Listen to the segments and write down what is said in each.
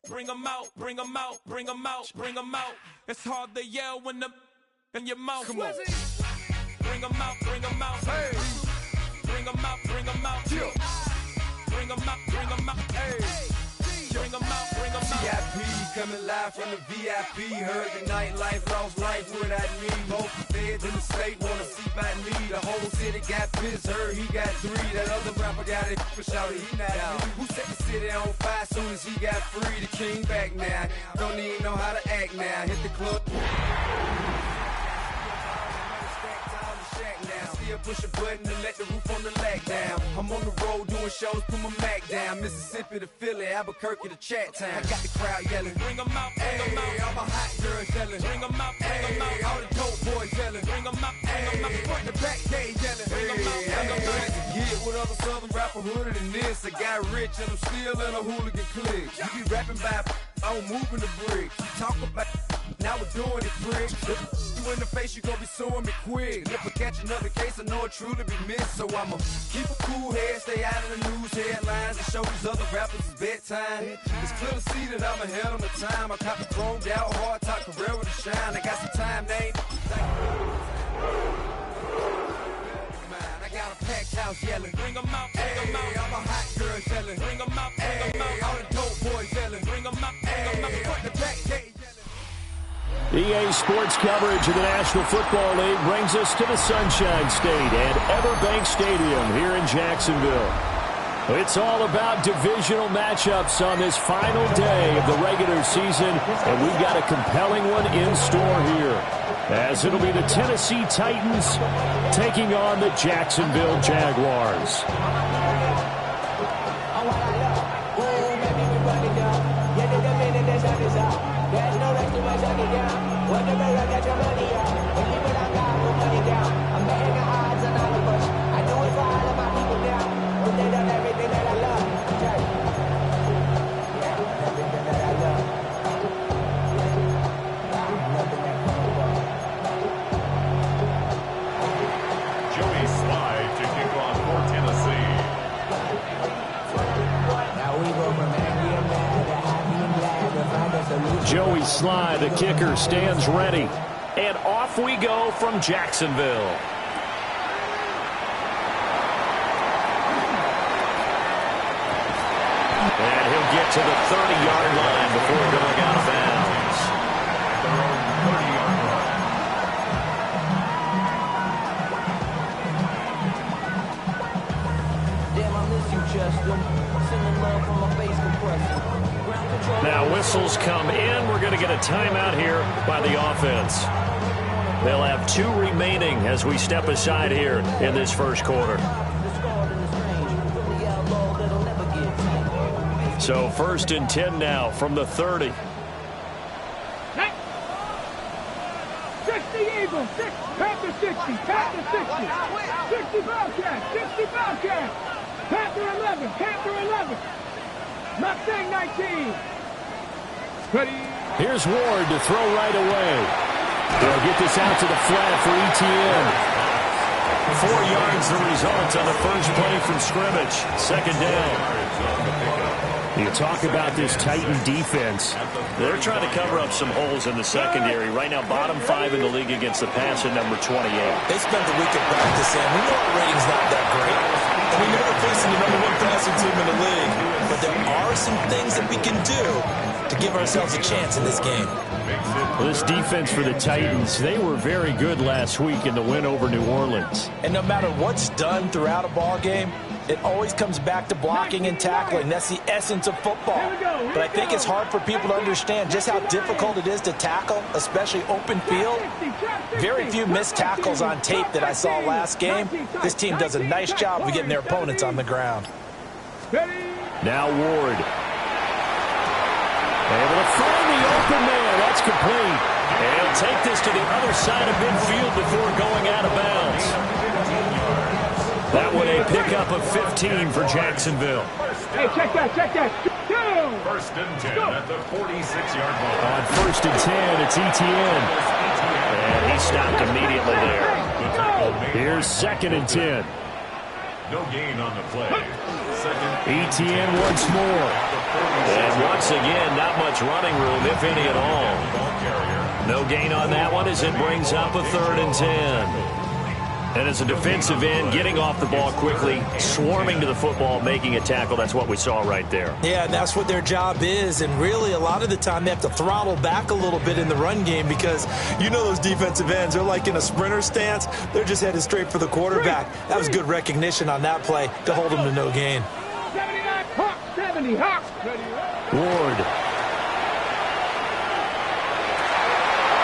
bring 'em out, bring 'em out, bring 'em out, bring 'em out. It's hard to yell when the in your mouth. Come on. Bring 'em out, bring 'em out. Hey. Bring 'em out, bring 'em out. Yeah. Bring 'em out, bring 'em out. Hey. Bring 'em out, bring 'em out. VIP coming live from the VIP. Heard the nightlife, lost life without me. Most feds in the state wanna see by me. The whole city got pissed, heard he got 3. That other rapper got it for shouted, he not out. Who set the city on fire soon as he got free? The king back now. Don't even know how to act now. Hit the club. Push a button and let the roof on the lag down. I'm on the road doing shows, put my Mac down. Mississippi to Philly, Albuquerque to Chat Town. I got the crowd yelling, bring 'em out, bring 'em out. All my hot girls yelling, bring 'em out, bring 'em out. All the dope boys yelling, bring 'em out, bring 'em out. Front the back gate yelling, bring 'em out, bring 'em out. Yeah, what other southern rapper hooded than this? I got rich and I'm still in a hooligan clique. You be rapping by, I'm moving the bricks. You talk about, now we're doing it, prick. You in the face, you gon' be suing me quick. If I catch another case, I know it truly be missed. So I'ma keep a cool head, stay out of the news headlines, and show these other rappers it's bedtime. It's clear to see that I'm ahead of my time. I caught the chromed out, hard top career with a shine. I got some time, they ain't I got a packed house yelling, bring 'em out, bring 'em out. All my hot girls yelling, bring 'em out, bring 'em out. All the dope boys yelling, bring 'em out, bring 'em out. Front the back gate. EA Sports coverage of the National Football League brings us to the Sunshine State and Everbank Stadium here in Jacksonville. It's all about divisional matchups on this final day of the regular season, and we've got a compelling one in store here, as it'll be the Tennessee Titans taking on the Jacksonville Jaguars. Joey Sly, the kicker, stands ready. And off we go from Jacksonville. And he'll get to the 30-yard line before going out of bounds. Damn, I miss you, Chester. Sending love from my face compressor. Now whistles come in. We're going to get a timeout here by the offense. They'll have 2 remaining as we step aside here in this first quarter. So 1st and 10 now from the 30. 60 Eagles, Panther 60, Panther 60, 60 Bobcats, 60 Bobcats, Panther 11, Panther 11, Mustang 19. Ready. Here's Ward to throw right away. They'll get this out to the flat for Etienne. 4 yards the result on the first play from scrimmage. 2nd down. You talk about this Titan defense. They're trying to cover up some holes in the secondary. Right now, bottom 5 in the league against the pass at number 28. They spent the week at practice, and we know our rating's not that great. And we know we're facing the number 1 passing team in the league. But there are some things that we can do to give ourselves a chance in this game. Well, this defense for the Titans, they were very good last week in the win over New Orleans. And no matter what's done throughout a ball game, it always comes back to blocking and tackling. That's the essence of football. But I think it's hard for people to understand just how difficult it is to tackle, especially open field. Very few missed tackles on tape that I saw last game. This team does a nice job of getting their opponents on the ground. Now Ward. Able to find the open man. That's complete. And he'll take this to the other side of midfield before going out of bounds. That one a pickup of 15 for Jacksonville. Hey, check that. 1st and 10 at the 46-yard line. On 1st and 10, it's Etienne. And he stopped immediately there. Here's 2nd and 10. No gain on the play. ETN once more. And once again, not much running room, if any at all. No gain on that one as it brings up a 3rd and 10. And as a defensive end, getting off the ball quickly, swarming to the football, making a tackle, that's what we saw right there. Yeah, and that's what their job is. And really, a lot of the time, they have to throttle back a little bit in the run game because you know those defensive ends, they're like in a sprinter stance. They're just headed straight for the quarterback. That was good recognition on that play to hold them to no gain. 79, Hawk, 70, Hawk. Ward.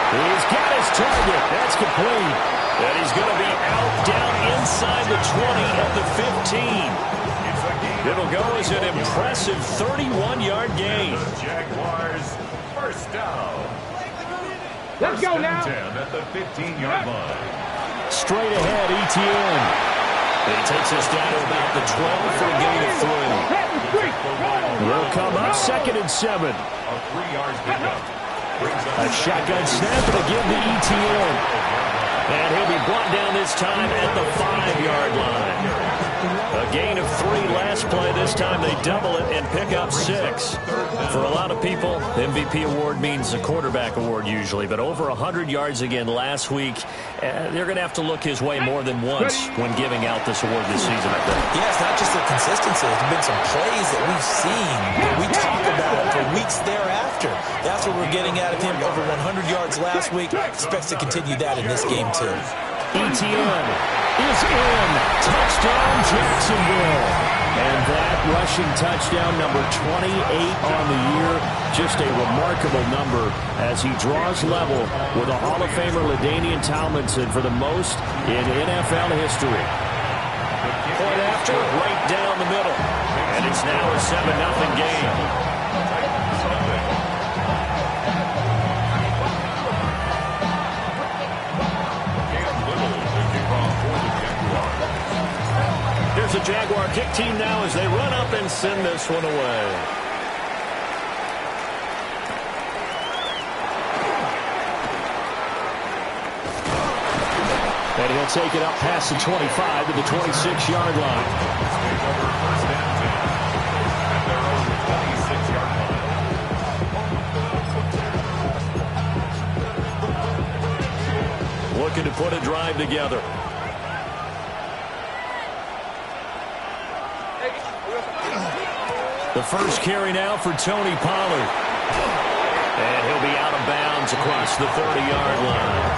He's got his target. That's complete. And he's going to be out down inside the 20 at the 15. It'll go as an impressive 31-yard gain. Jaguars first down. Let's go now. 10 at the 15-yard line. Straight ahead, ETN. He takes us down to about the 12 for a gain of 3. Will come up 2nd and 7. A 3-yard pickup. A shotgun snap and again to ETN. And he'll be brought down this time at the 5-yard line. A gain of 3 last play. This time they double it and pick up 6. For a lot of people, the MVP award means a quarterback award usually. But over 100 yards again last week. They're going to have to look his way more than once when giving out this award this season, I think. Yeah, it's not just the consistency. There's been some plays that we've seen that we talk about for weeks thereafter. That's what we're getting out of him. Over 100 yards last week. Expects to continue that in this game, too. ETN is in. Touchdown, Jacksonville. And that rushing touchdown, number 28 on the year. Just a remarkable number as he draws level with a Hall of Famer, LaDainian Tomlinson, for the most in NFL history. Point after, right down the middle. And it's now a 7-0 game. Here's the Jaguar kick team now as they run up and send this one away. And he'll take it up past the 25 to the 26-yard line. Looking to put a drive together. The first carry now for Tony Pollard. And he'll be out of bounds across the 30-yard line.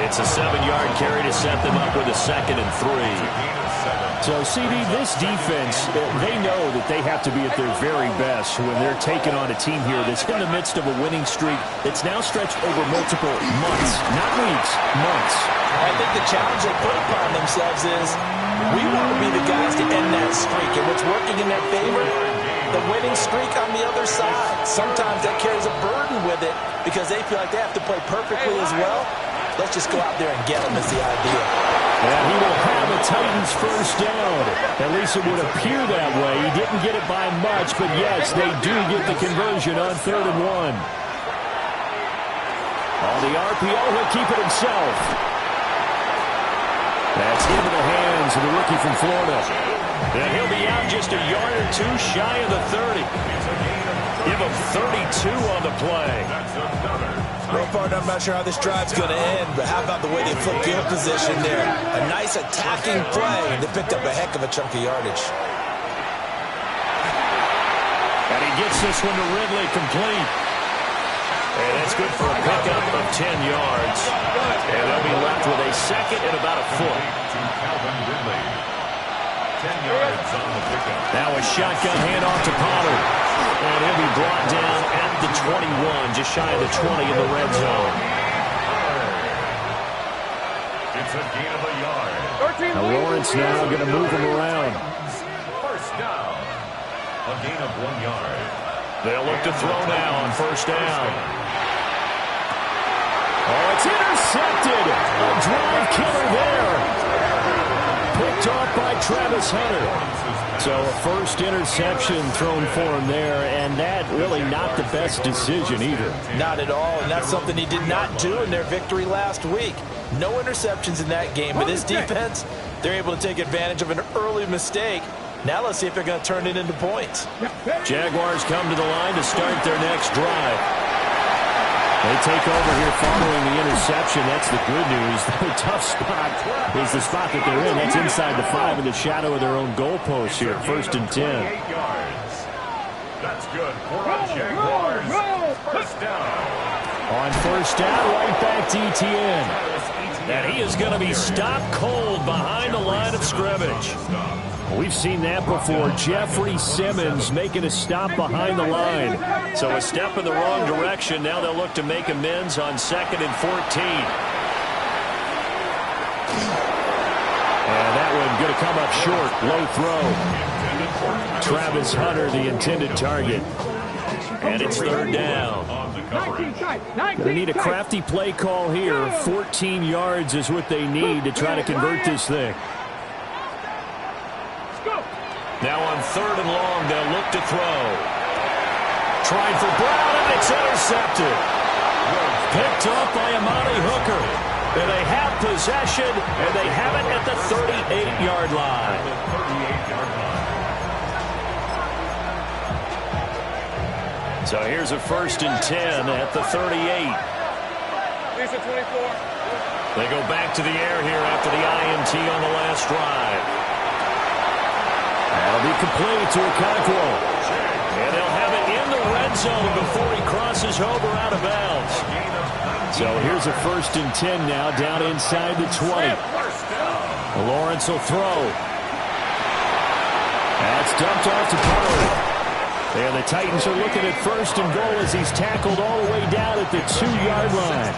It's a 7-yard carry to set them up with a 2nd and 3. So, CD, this defense, they know that they have to be at their very best when they're taking on a team here that's in the midst of a winning streak that's now stretched over multiple months, not weeks, months. I think the challenge they put upon themselves is we want to be the guys to end that streak. And what's working in their favor, the winning streak on the other side. Sometimes that carries a burden with it because they feel like they have to play perfectly as well. Let's just go out there and get them is the idea. And he will have a Titans first down. At least it would appear that way. He didn't get it by much, but yes, they do get the conversion on 3rd and 1. On the RPO, he'll keep it himself. That's into the hands of the rookie from Florida. And he'll be out just a yard or 2 shy of the 30. Give him 32 on the play. Real part, I'm not sure how this drive's going to end, but how about the way they flip field position there? A nice attacking play. They picked up a heck of a chunk of yardage. And he gets this one to Ridley complete. And that's good for a pickup of 10 yards. And they'll be left with a 2nd and about a foot. 10 yards on the pickup. Now a shotgun handoff to Pollard. And he'll be brought down at the 21, just shy of the 20 in the red zone. It's a gain of a yard. Now Lawrence now going to move him around. First down. A gain of 1 yard. They'll look to throw now on first down. Oh, it's intercepted. A drive killer there. Picked picked off by Travis Hunter. So a first interception thrown for him there, and that really not the best decision either. Not at all, and that's something he did not do in their victory last week. No interceptions in that game, but this defense, they're able to take advantage of an early mistake. Now let's see if they're going to turn it into points. Jaguars come to the line to start their next drive. They take over here following the interception. That's the good news. The tough spot is the spot that they're in. That's inside the 5 in the shadow of their own goalpost here. 1st and 10. That's good for the Jaguars. First down. On first down, right back to ETN. And he is going to be stopped cold behind the line of scrimmage. We've seen that before. Jeffrey Simmons making a stop behind the line. So a step in the wrong direction. Now they'll look to make amends on 2nd and 14. And that one going to come up short. Low throw. Travis Hunter, the intended target. And it's 3rd down. Going to need a crafty play call here. 14 yards is what they need to try to convert this thing. Now on 3rd and long, they'll look to throw. Trying for Brown, and it's intercepted. Picked off by Amani Hooker. And they have possession, and they have it at the 38-yard line. So here's a 1st and 10 at the 38. They go back to the air here after the INT on the last drive. That'll be complete to Okonkwo. And they'll have it in the red zone before he crosses over out of bounds. So here's a 1st and 10 now down inside the 20. Lawrence will throw. That's dumped off to Pollard. And the Titans are looking at 1st and goal as he's tackled all the way down at the 2-yard line.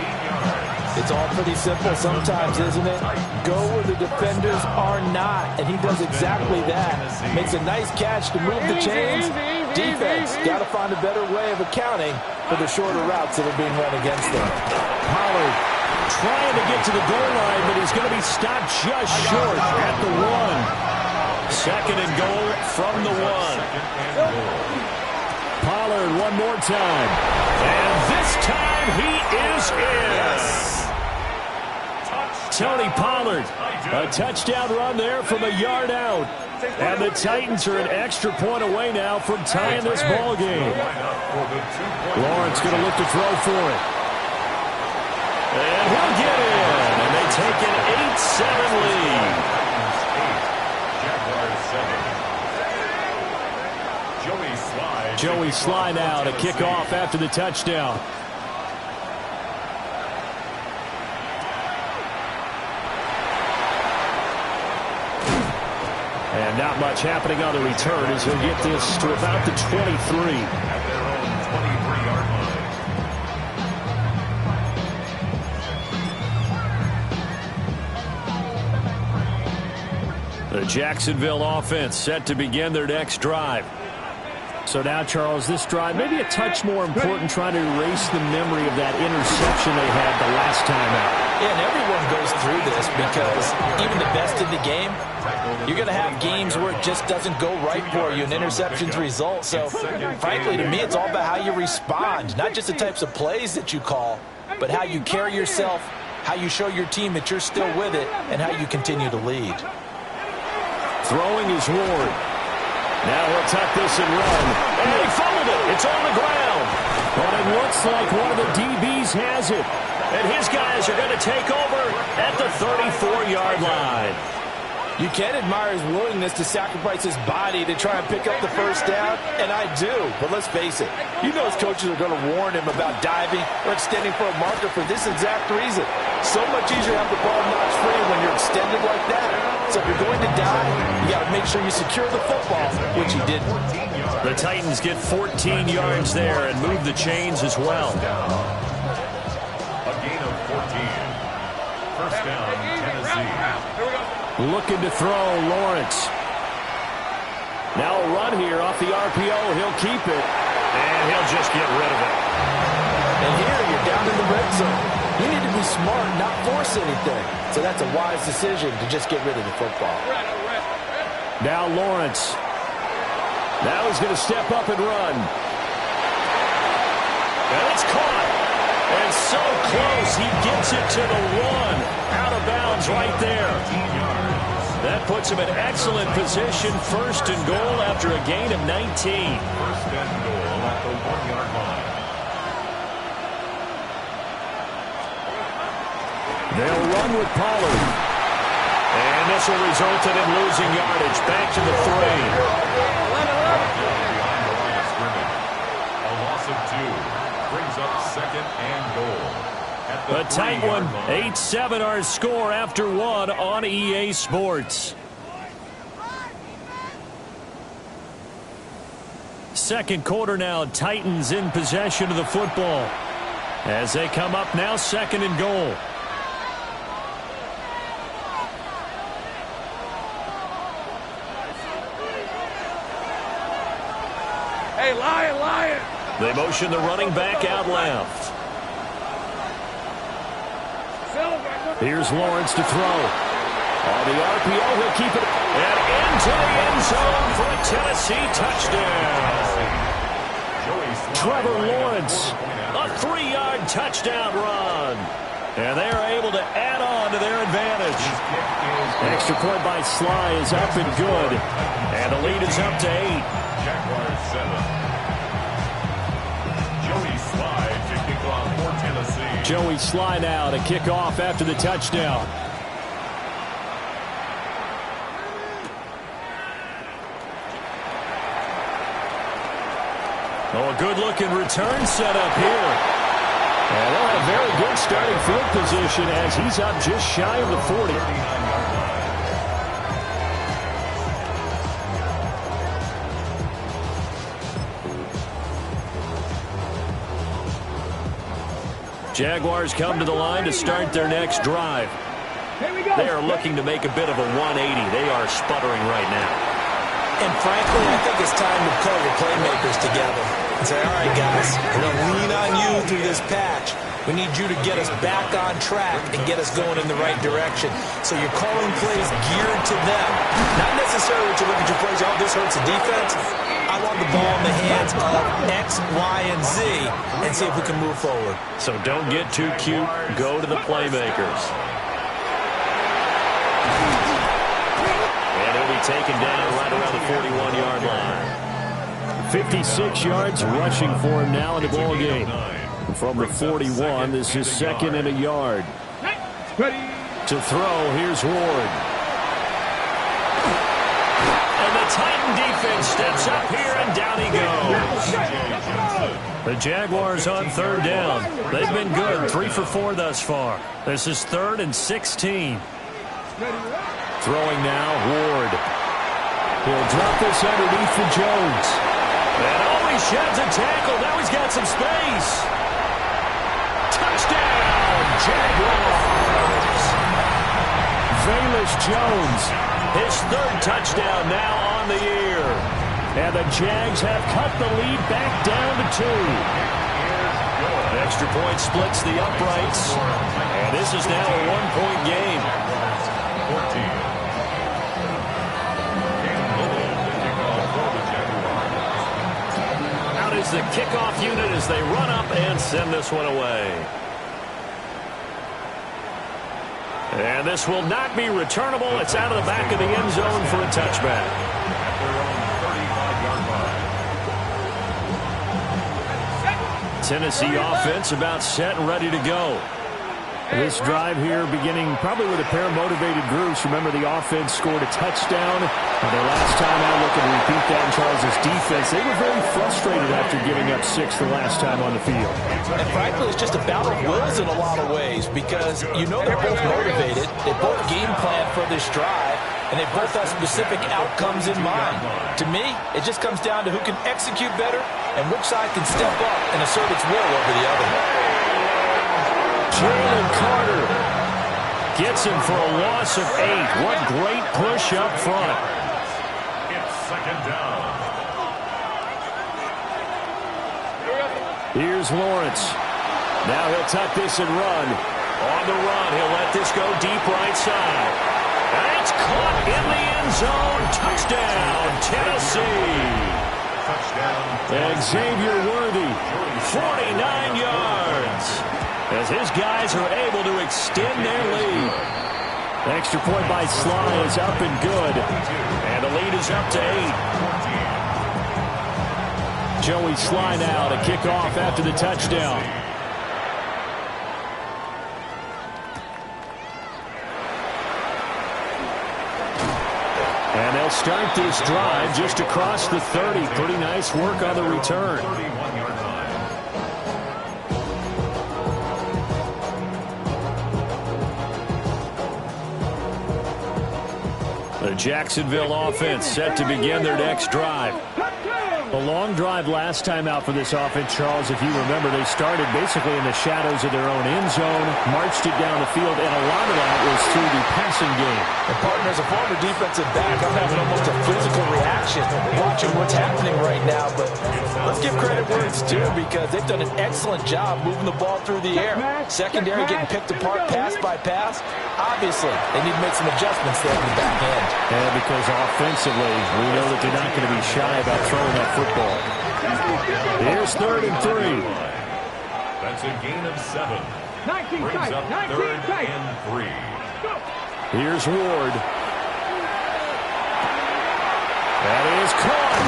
It's all pretty simple sometimes, isn't it? Go where the defenders are not, and he does exactly that. Makes a nice catch to move the chains. Defense got to find a better way of accounting for the shorter routes that are being run against them. Pollard trying to get to the goal line, but he's going to be stopped just short at the 1. 2nd and goal from the 1. Pollard one more time. And this time he is in. Tony Pollard, a touchdown run there from a yard out. And the Titans are an extra point away now from tying this ball game. Lawrence going to look to throw for it. And he'll get in. And they take an 8-7 lead. Joey Sly now to kick off after the touchdown. And not much happening on the return as he'll get this to about the 23. At their own 23-yard line. The Jacksonville offense set to begin their next drive. So now, Charles, this drive maybe a touch more important, trying to erase the memory of that interception they had the last time out. Yeah, and everyone goes through this because even the best in the game, you're going to have games where it just doesn't go right for you and interceptions result. So, frankly, to me, it's all about how you respond, not just the types of plays that you call, but how you carry yourself, how you show your team that you're still with it, and how you continue to lead. Throwing is Ward. Now he'll tuck this and run. And he fumbled it. It's on the ground. But it looks like one of the DBs has it. And his guys are going to take over at the 34-yard line. You can admire his willingness to sacrifice his body to try and pick up the first down, and I do. But let's face it, you know his coaches are going to warn him about diving or extending for a marker for this exact reason. So much easier to have the ball knocked free when you're extended like that. So if you're going to dive, you got to make sure you secure the football, which he didn't. The Titans get 14 yards there and move the chains as well. A gain of 14. First down, Tennessee. Looking to throw, Lawrence. Now a run here off the RPO. He'll keep it, and he'll just get rid of it. And here you're down in the red zone. You need to be smart and not force anything. So that's a wise decision to just get rid of the football. Now Lawrence. Now he's going to step up and run. And it's caught. And so close, he gets it to the 1. Out of bounds right there. That puts him in excellent position. First and goal after a gain of 19. First and goal at the 1-yard line. They'll run with Pollard. And this will result in him losing yardage. Back to the 3. A loss of 2 brings up second and goal. A tight one. 8-7 our score after 1 on EA Sports. Second quarter now. Titans in possession of the football. As they come up now, second and goal. Hey, Lion! They motion the running back out left. Here's Lawrence to throw. On the RPO, he'll keep it. And into the end zone for a Tennessee touchdown. Trevor Lawrence, a 3-yard touchdown run. And they are able to add on to their advantage. Extra point by Sly is up and good. And the lead is up to 8. Jaguars 7. Joey Sly to kick off for Tennessee. Joey Sly now to kick off after the touchdown. Oh, a good-looking return set up here. And they'll have very good starting field position as he's up just shy of the 40. Jaguars come to the line to start their next drive. They are looking to make a bit of a 180. They are sputtering right now. And frankly, I think it's time to pull your playmakers together and say, all right, guys, we're going to lean on you through this patch. We need you to get us back on track and get us going in the right direction. So you're calling plays geared to them. Not necessarily to look at your plays, oh, this hurts the defense. I want the ball in the hands of X, Y, and Z and see if we can move forward. So don't get too cute. Go to the playmakers. And he'll be taken down right around the 41-yard line. 56 yards rushing for him now in the ball game. From the 41, this is second and a yard. To throw, here's Ward. And the Titan defense steps up here, and down he goes. The Jaguars on third down. They've been good, 3 for 4 thus far. This is 3rd and 16. Throwing now, Ward. He'll drop this underneath for Jones. And oh, he sheds a tackle. Now he's got some space. Touchdown, Jaguars. Velus Jones, his 3rd touchdown now on the year. And the Jags have cut the lead back down to 2. Extra point splits the uprights. And this is now a 1-point game. 14. Out is the kickoff unit as they run up and send this one away. And this will not be returnable. It's out of the back of the end zone for a touchback. At their own 35-yard line. Tennessee offense about set and ready to go. This drive here beginning probably with a pair of motivated groups. Remember, the offense scored a touchdown. And their last time out, looking to repeat that in Charles' defense. They were very frustrated after giving up 6 the last time on the field. And frankly, it's just a battle of wills in a lot of ways because you know they're both motivated. They both game plan for this drive, and they both have specific outcomes in mind. To me, it just comes down to who can execute better and which side can step up and assert its will over the other. Jalen Carter gets him for a loss of 8. What great push up front. It's second down. Here's Lawrence. Now he'll tuck this and run. On the run, he'll let this go deep right side. And it's caught in the end zone. Touchdown, Tennessee. And Xavier Worthy, 49 yards, as his guys are able to extend their lead. The extra point by Sly is up and good, and the lead is up to 8. Joey Sly now to kick off after the touchdown. And they'll start this drive just across the 30. Pretty nice work on the return. The Jacksonville offense set to begin their next drive. A long drive last time out for this offense, Charles. If you remember, they started basically in the shadows of their own end zone, marched it down the field, and a lot of that was through the passing game. And partner, as a former defensive back, I'm having almost a physical reaction watching what's happening right now. But let's give credit where it's due, because they've done an excellent job moving the ball through the air. Secondary getting picked apart pass by pass. Obviously, they need to make some adjustments there in the back end. And because offensively, we know that they're not going to be shy about throwing that football. Here's 3rd and 3. That's a gain of 7. Brings up 3rd and 3. Here's Ward. That is caught.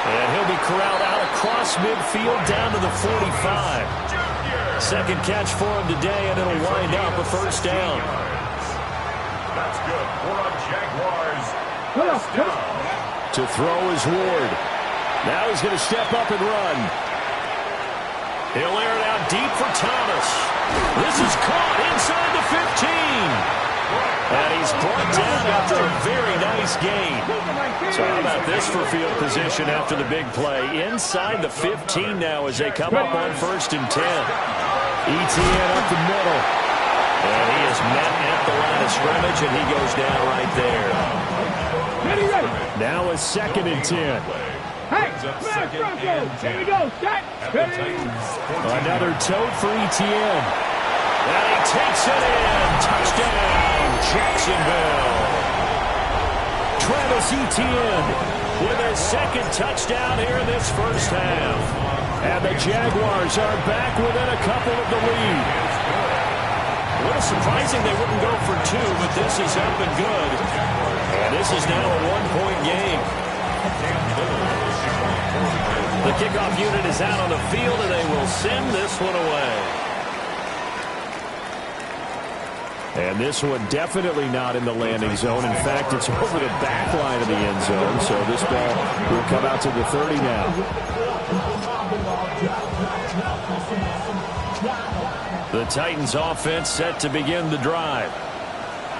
And he'll be corralled out across midfield down to the 45. Second catch for him today, and it'll wind up a first down. That's good for a Jaguars first down. To throw is Ward. Now he's going to step up and run. He'll air it out deep for Thomas. This is caught inside the 15. And he's brought down after a very nice gain. So how about this for field position after the big play? Inside the 15 now as they come up on 1st and 10. Etienne up the middle. And he is met at the line of scrimmage, and he goes down right there. Now a 2nd and 10. Here we go. Another tote for Etienne. And he takes it in. Touchdown, Jacksonville. Travis Etienne with his 2nd touchdown here in this first half. And the Jaguars are back within a couple of the lead. A little surprising they wouldn't go for 2, but this is up and good. And this is now a 1-point game. The kickoff unit is out on the field, and they will send this one away. And this one definitely not in the landing zone. In fact, it's over the back line of the end zone, so this ball will come out to the 30 now. The Titans offense set to begin the drive.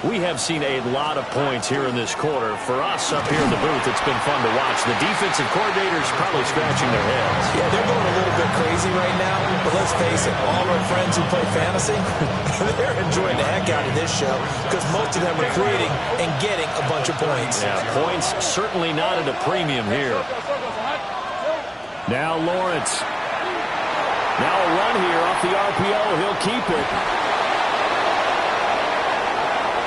We have seen a lot of points here in this quarter. For us up here in the booth, it's been fun to watch. The defensive coordinators probably scratching their heads. Yeah, they're going a little bit crazy right now. But let's face it, all of our friends who play fantasy, they're enjoying the heck out of this show because most of them are creating and getting a bunch of points. Yeah, points certainly not at a premium here. Now Lawrence. Now a run here off the RPO. He'll keep it.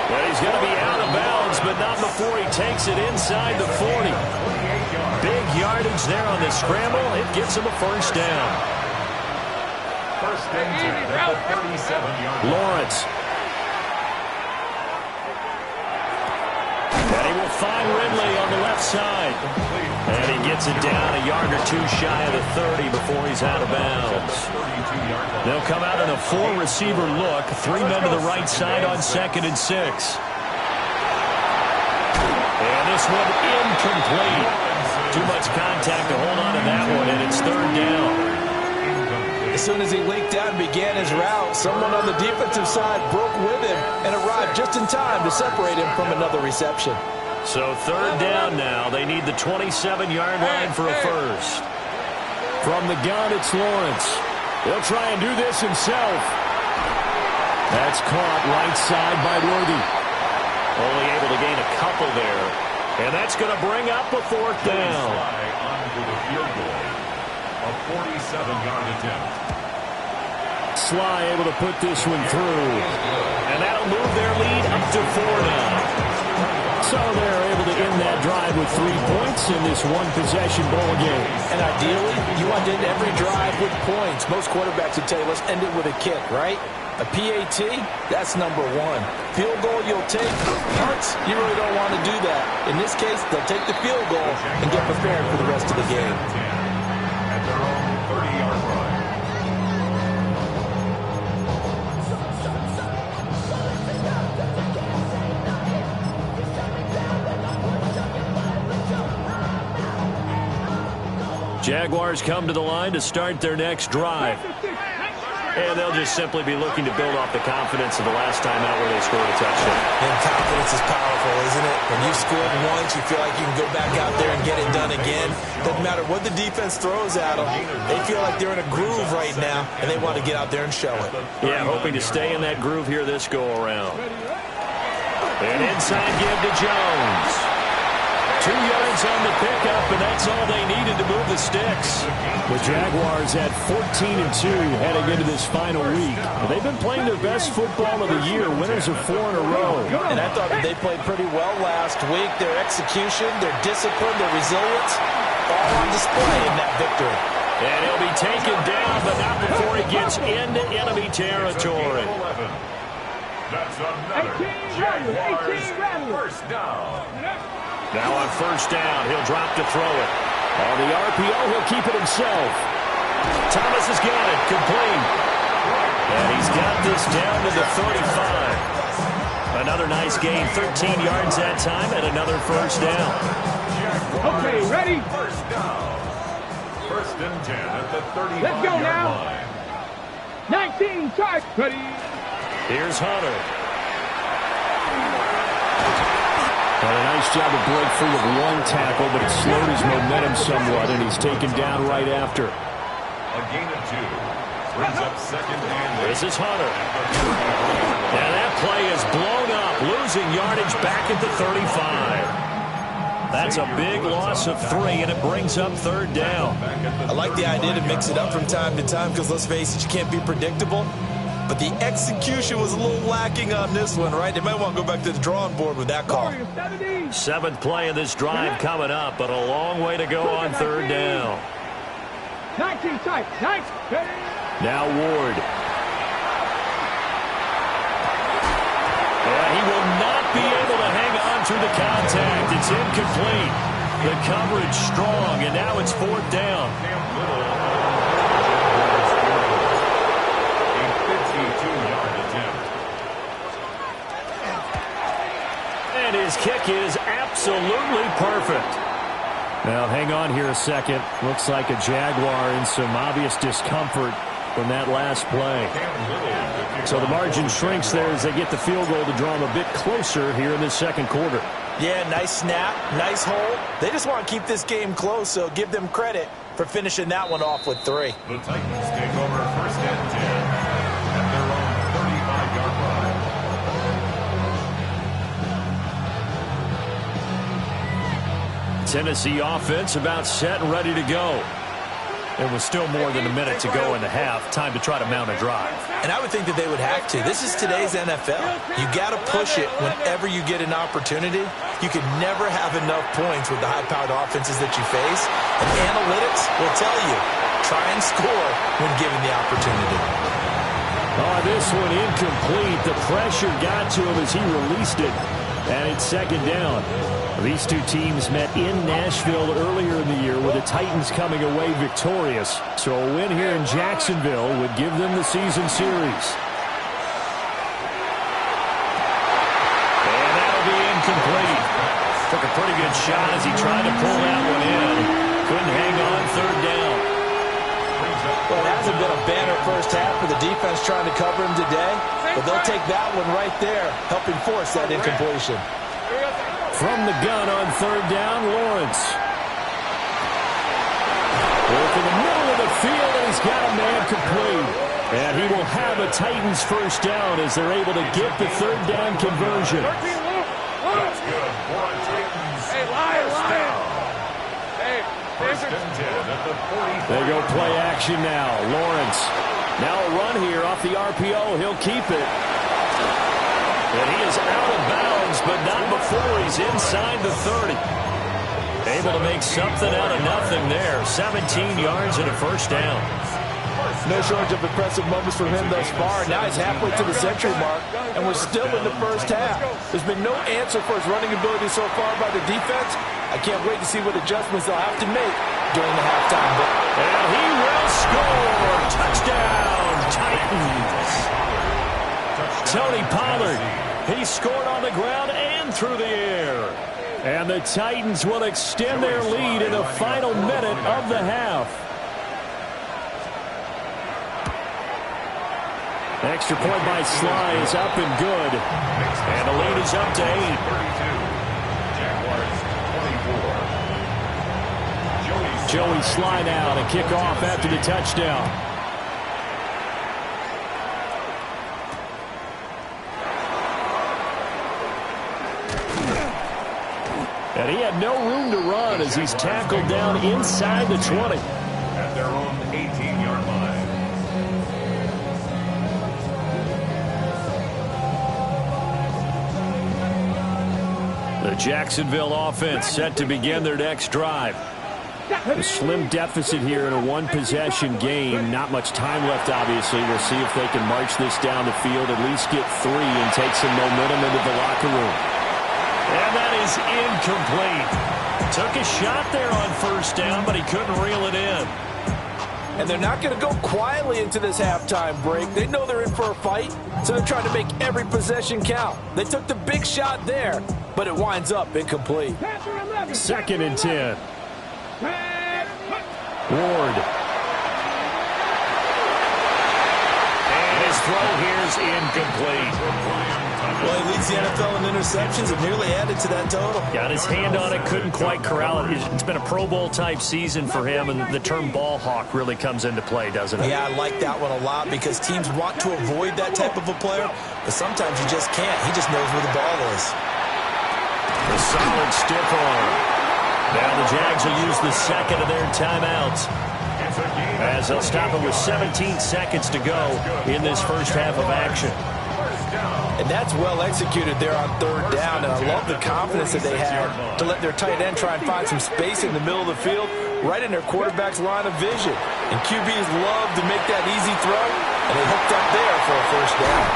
Well, he's going to be out of bounds, but not before he takes it inside the 40. Big yardage there on the scramble. It gets him a first down. First and 10 at the 37-yard line. Lawrence. And he will find Ridley on the left side. And he gets it down a yard or 2 shy of the 30 before he's out of bounds. They'll come out in a 4-receiver look. 3 men to the right side on 2nd and 6. And this one incomplete. Too much contact to hold on to that one, and it's 3rd down. As soon as he leaked out and began his route, someone on the defensive side broke with him and arrived just in time to separate him from another reception. So 3rd down now. They need the 27-yard line for a first. From the gun, it's Lawrence. He'll try and do this himself. That's caught right side by Worthy. Only able to gain a couple there. And that's going to bring up a 4th down. On for the field goal. A 47-yard attempt. Sly able to put this one through. And that'll move their lead up to 4 now. So they're able to end that drive with 3 points in this one-possession ball game. And ideally, you want to end every drive with points. Most quarterbacks would tell you, let's end it with a kick, right? A PAT, that's number 1. Field goal you'll take. Punts, you really don't want to do that. In this case, they'll take the field goal and get prepared for the rest of the game. At their own 30-yard line. Jaguars come to the line to start their next drive. And they'll just simply be looking to build off the confidence of the last time out where they scored a touchdown. And confidence is powerful, isn't it? When you've scored once, you feel like you can go back out there and get it done again. Doesn't matter what the defense throws at them. They feel like they're in a groove right now, and they want to get out there and show it. Yeah, hoping to stay in that groove here this go-around. An inside give to Jones. 2 yards on the pickup, and that's all they needed to move the sticks. The Jaguars at 14-2 heading into this final week. They've been playing their best football of the year, winners of 4 in a row. And I thought that they played pretty well last week. Their execution, their discipline, their resilience, all on display in that victory. And he'll be taken down, but not before he gets into enemy territory. That's another Jaguars first down. Now on first down, he'll drop to throw it. On the RPO, he'll keep it himself. Thomas has got it, complete. And he's got this down to the 35. Another nice gain, 13 yards that time, and another first down. Okay, ready? First down. First and 10 at the 35-yard Let's go now. line. 19, charge. Ready? Here's Hunter. And a nice job of break free of 1 tackle, but it slowed his momentum somewhat, and he's taken down right after. A gain of 2. Brings up second and This is Hunter. And that play is blown up, losing yardage back at the 35. That's a big loss of 3, and it brings up third down. I like the idea to mix it up from time to time because, let's face it, you can't be predictable. But the execution was a little lacking on this one, right? They might want to go back to the drawing board with that call. 7th play of this drive coming up, but a long way to go on third down. 19 tight. 19. Now Ward. And he will not be able to hang on through the contact. It's incomplete. The coverage strong, and now it's 4th down. And his kick is absolutely perfect. Now, hang on here a second. Looks like a Jaguar in some obvious discomfort from that last play. So the margin shrinks there as they get the field goal to draw them a bit closer here in this second quarter. Yeah, nice snap, nice hole. They just want to keep this game close, so give them credit for finishing that one off with 3. The Titans take over first and 10 at their own 35-yard line. Tennessee offense about set and ready to go. There was still more than a minute to go in the half. Time to try to mount a drive. And I would think that they would have to. This is today's NFL. You got to push it whenever you get an opportunity. You can never have enough points with the high-powered offenses that you face. And analytics will tell you, try and score when given the opportunity. Oh, this one incomplete. The pressure got to him as he released it. And it's second down. These two teams met in Nashville earlier in the year with the Titans coming away victorious. So a win here in Jacksonville would give them the season series. And that'll be incomplete. Took a pretty good shot as he tried to pull that one in. Couldn't hang on third down. Well, it hasn't been a banner first half for the defense trying to cover him today, but they'll take that one right there, helping force that incompletion. From the gun on third down, Lawrence. Work in the middle of the field, and he's got a man complete. And he will have a Titans first down as they're able to get the third down conversion. That's good for a Titans. Hey, Lion. Hey, First and 10 at the 40. They go play action now. Lawrence Now a run here off the RPO. He'll keep it. And he is out of bounds, but not before he's inside the 30. Able to make something out of nothing there. 17 yards and a first down. No shortage of impressive moments from him thus far. Now he's halfway to the century mark, and we're still in the first half. There's been no answer for his running ability so far by the defense. I can't wait to see what adjustments they'll have to make during the halftime break. And he will score. Touchdown, Titans. Tony Pollard, he scored on the ground and through the air. And the Titans will extend their lead in the final minute of the half. Extra point by Sly is up and good. And the lead is up to 8. Joey Sly now to kick off after the touchdown. And he had no room to run as he's tackled down inside the 20. At their own 18-yard line. The Jacksonville offense set to begin their next drive. A slim deficit here in a one-possession game. Not much time left, obviously. We'll see if they can march this down the field, at least get 3 and take some momentum into the locker room. And that is incomplete. Took a shot there on first down, but he couldn't reel it in. And they're not going to go quietly into this halftime break. They know they're in for a fight, so they're trying to make every possession count. They took the big shot there, but it winds up incomplete. 2nd and 10. Ward. And his throw here is incomplete. Well, he leads the NFL in interceptions and nearly added to that total. Got his hand on it, couldn't quite corral it. It's been a Pro Bowl-type season for him, and the term ball hawk really comes into play, doesn't it? Yeah, I like that one a lot because teams want to avoid that type of a player, but sometimes you just can't. He just knows where the ball is. The solid stiff arm. Now the Jags will use the second of their timeouts as they'll stop it with 17 seconds to go in this first half of action. And that's well executed there on 3rd down, and I love the confidence that they had to let their tight end try and find some space in the middle of the field, right in their quarterback's line of vision. And QBs love to make that easy throw, and they hooked up there for a first down.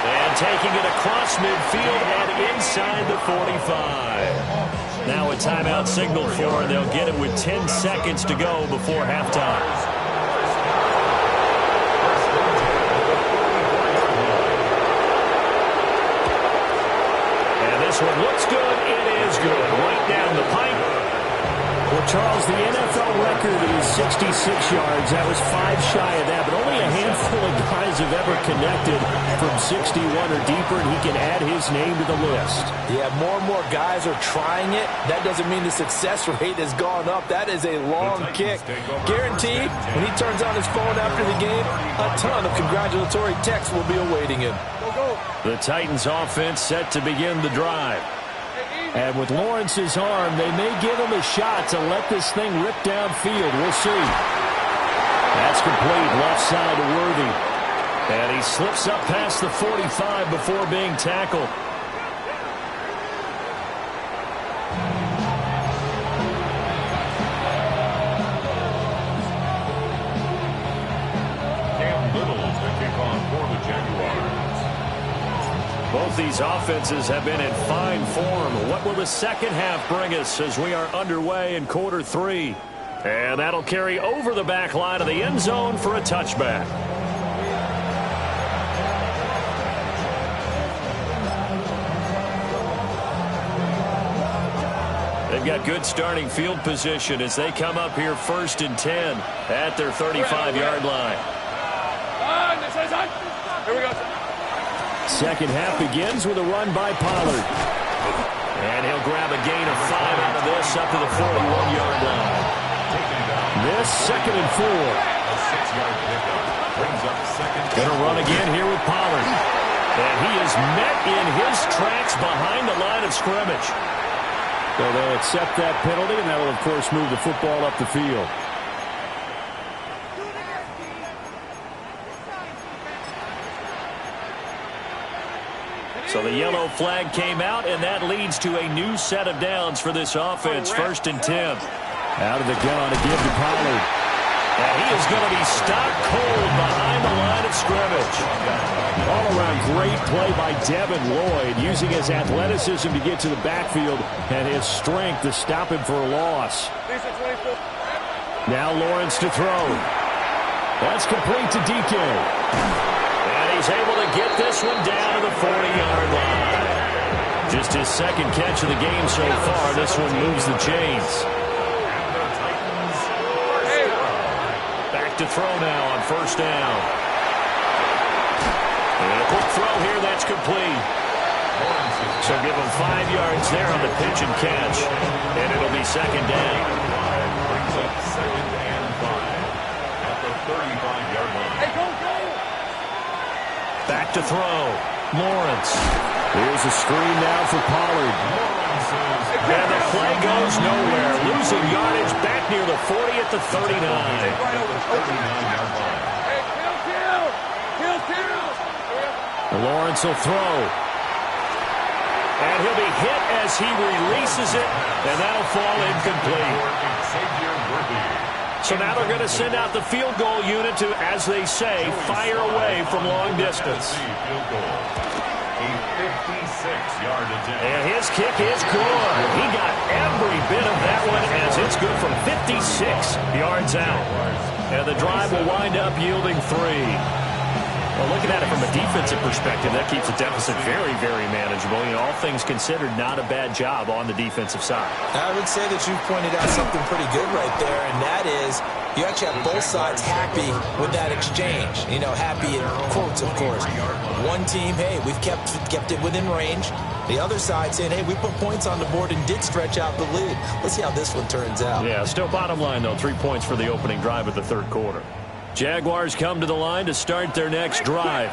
And taking it across midfield and inside the 45. Now a timeout signal for, and they'll get it with 10 seconds to go before halftime. And this one looks good. It is good. Right down the pipe. Well, Charles, the NFL record is 66 yards. That was 5 shy of that, but only a handful of guys have ever connected from 61 or deeper, and he can add his name to the list. Yeah, more and more guys are trying it. That doesn't mean the success rate has gone up. That is a long kick. Guaranteed, when he turns on his phone after the game, a ton of congratulatory texts will be awaiting him. The Titans offense set to begin the drive. And with Lawrence's arm, they may give him a shot to let this thing rip downfield. We'll see. That's complete, left side to Worthy. And he slips up past the 45 before being tackled. Cam Little's the kickoff for the Jaguars. Both these offenses have been in fine form. What will the second half bring us as we are underway in quarter 3? And that'll carry over the back line of the end zone for a touchback. They've got good starting field position as they come up here 1st and 10 at their 35-yard line. Here we go. Second half begins with a run by Pollard. And he'll grab a gain of 5 out of this up to the 41-yard line. This 2nd and 4. A 6-yard pickup brings up 2nd. Gonna run again here with Pollard. And he is met in his tracks behind the line of scrimmage. So they'll accept that penalty, and that'll, of course, move the football up the field. So the yellow flag came out, and that leads to a new set of downs for this offense. 1st and 10. Out of the gun, a give to Pollard. And he is going to be stopped cold behind the line of scrimmage. All-around great play by Devin Lloyd, using his athleticism to get to the backfield and his strength to stop him for a loss. Now Lawrence to throw. That's complete to DK. And he's able to get this one down to the 40-yard line. Just his second catch of the game so far. This one moves the chains. To throw now on 1st down. And a quick throw here, that's complete. So give him 5 yards there on the pitch and catch. And it'll be 2nd down. Brings up 2nd and 5 at the 35-yard line. Hey, go! Back to throw. Lawrence. Here's a screen now for Pollard. And the play goes nowhere. Losing yardage back near the 40 at the 39. Lawrence will throw. And he'll be hit as he releases it. And that'll fall incomplete. So now they're going to send out the field goal unit to, as they say, fire away from long distance. And his kick is good. He got every bit of that one as it's good from 56 yards out. And the drive will wind up yielding 3. Well, looking at it from a defensive perspective, that keeps the deficit very, very manageable. You know, all things considered, not a bad job on the defensive side. I would say that you've pointed out something pretty good right there, and that is you actually have both sides happy with that exchange. You know, happy in quotes, of course. One team, hey, we've kept it within range. The other side saying, hey, we put points on the board and did stretch out the lead. Let's see how this one turns out. Yeah, still bottom line, though, 3 points for the opening drive of the 3rd quarter. Jaguars come to the line to start their next drive.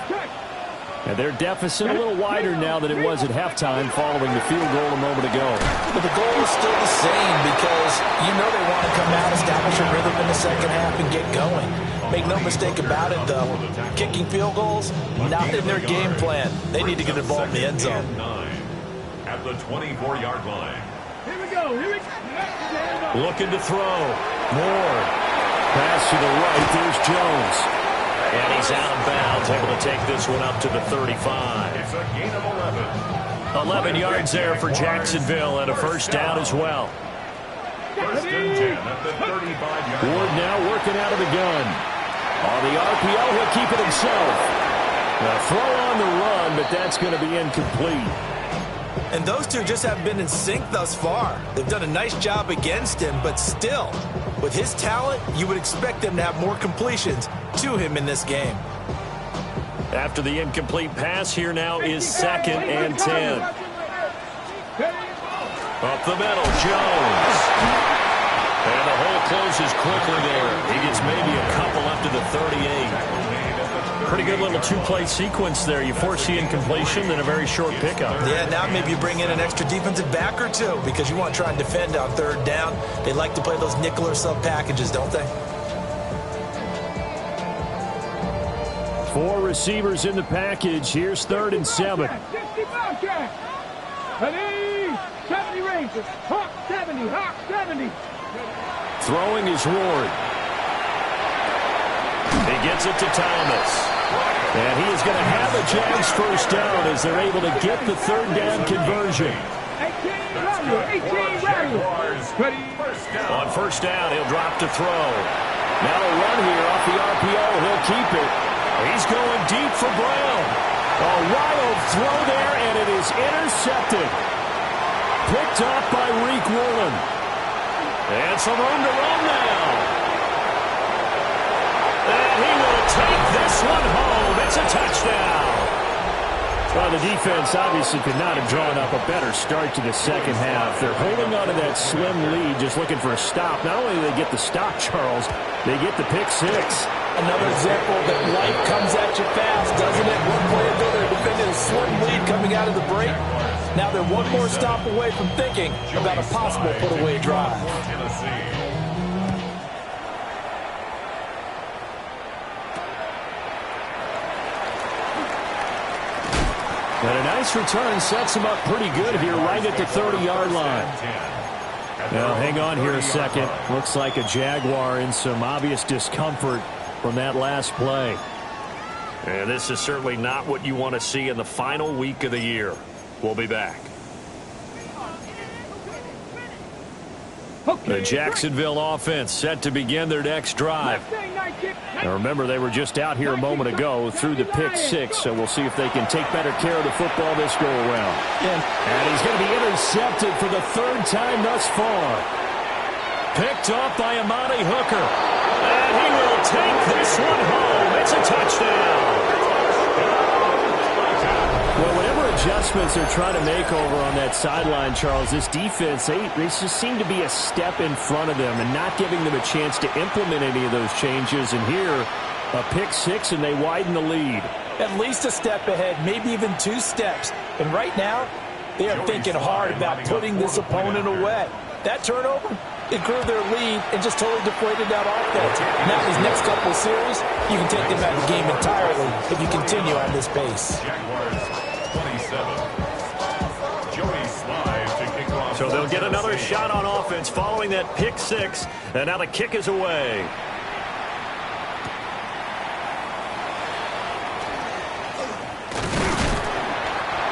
And their deficit a little wider now than it was at halftime following the field goal a moment ago. But the goal is still the same because you know they want to come out, establish a rhythm in the second half, and get going. Make no mistake about it, though. Kicking field goals, not in their game plan. They need to get involved in the end zone. At the 24-yard line. Here we go. Looking to throw. Moore. Pass to the right. There's Jones. And he's out of bounds, able to take this one up to the 35. It's a gain of 11. 11 yards there for Jacksonville and a 1st down as well. 1st and 10 at the 35-yard line. Ward now working out of the gun. On the RPO, he'll keep it himself. A throw on the run, but that's going to be incomplete. And those two just haven't been in sync thus far. They've done a nice job against him, but still, with his talent, you would expect them to have more completions to him in this game. After the incomplete pass, here now is 2nd and 10. Up the middle, Jones. And the hole closes quickly there. He gets maybe a couple up to the 38. Pretty good little 2-play sequence there. You force the incompletion, then a very short pickup. Yeah, now maybe you bring in an extra defensive back or two because you want to try and defend on 3rd down. They like to play those nickel or sub packages, don't they? 4 receivers in the package. Here's 3rd and 7. 60 Bobcat. Ready? 70 Rangers. Hawk 70. Hawk 70. Throwing is Ward. He gets it to Thomas. And he is going to have a Jags 1st down as they're able to get the 3rd down conversion. 18 Ready? On 1st down, he'll drop to throw. Now a run here off the RPO. He'll keep it. He's going deep for Brown. A wild throw there, and it is intercepted. Picked up by Reek Woolen. And some room to run now. And he will take this one home. It's a touchdown. Well, the defense obviously could not have drawn up a better start to the second half. They're holding on to that slim lead, just looking for a stop. Not only do they get the stop, Charles, they get the pick 6. Another example that life comes at you fast, doesn't it? One play ago, they're defending a slim lead coming out of the break. Now they're one more stop away from thinking about a possible put-away drive. And a nice return sets him up pretty good here right at the 30-yard line. Now, hang on here a second. Looks like a Jaguar in some obvious discomfort from that last play. And this is certainly not what you want to see in the final week of the year. We'll be back. The Jacksonville offense set to begin their next drive. Now remember, they were just out here a moment ago through the pick six, so we'll see if they can take better care of the football this go-around. And he's going to be intercepted for the third time thus far. Picked off by Amani Hooker. And he will take this one home. It's a touchdown. Well, whatever adjustments they're trying to make over on that sideline, Charles, this defense, they just seem to be a step in front of them and not giving them a chance to implement any of those changes. And here, a pick six, and they widen the lead. At least a step ahead, maybe even 2 steps. And right now, they are thinking hard about putting this opponent away. That turnover, it grew their lead and just totally deflated that offense. Now, these next couple of series, you can take them out of the game entirely if you continue on this pace. So they'll get another shot on offense following that pick six. And now the kick is away.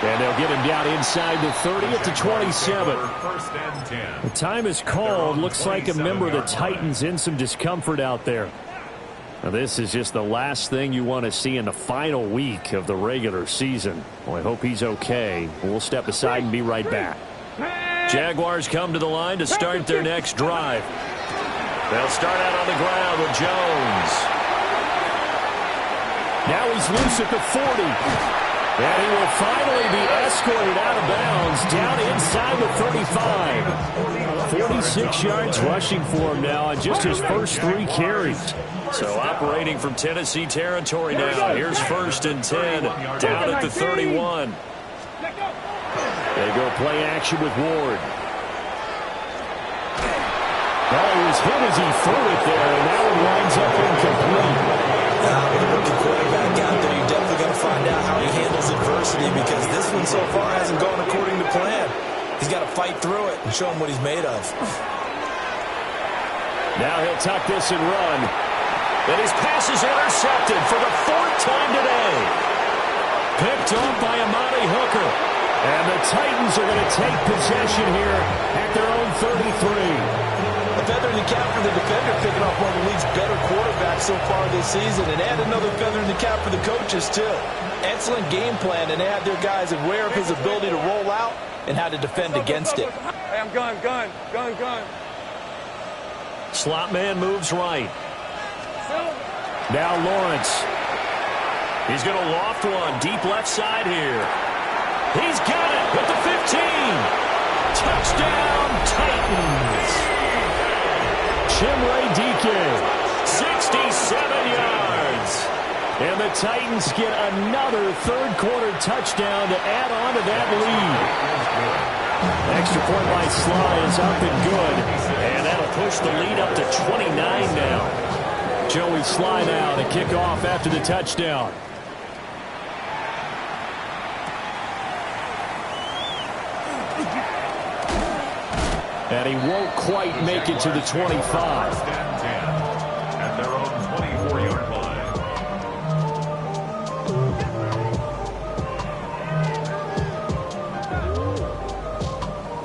And they'll get him down inside the 30 at the 27. The time is called. Looks like a member of the Titans in some discomfort out there. Now, this is just the last thing you want to see in the final week of the regular season. Well, I hope he's okay. We'll step aside and be right back. Jaguars come to the line to start their next drive. They'll start out on the ground with Jones. Now he's loose at the 40. And he will finally be escorted out of bounds down inside the 35. 46 yards rushing for him now on just his first 3 carries. So operating from Tennessee territory now. Here's 1st and 10 down at the 31. They go play action with Ward. Oh, he was hit as he threw it there, and that one winds up incomplete. With a rookie quarterback out there, you're definitely going to find out how he handles adversity, because this one so far hasn't gone according to plan. He's got to fight through it and show him what he's made of. Now he'll tuck this and run. And his pass is intercepted for the 4th time today. Picked off by Amani Hooker. And the Titans are going to take possession here at their own 33. A feather in the cap for the defender, picking off one of the league's better quarterbacks so far this season, and add another feather in the cap for the coaches, too. Excellent game plan, and they have their guys aware of his ability to roll out and how to defend against it. Hey, I'm gun. Slot man moves right. Now Lawrence. He's going to loft one deep left side here. He's got it at the 15. Touchdown, Titans. Chimere Dike, 67 yards. And the Titans get another third-quarter touchdown to add on to that lead. Extra point by Sly is up and good. And that'll push the lead up to 29 now. Joey Sly now to kick off after the touchdown. And he won't quite make it to the 25. At their own 24-yard line.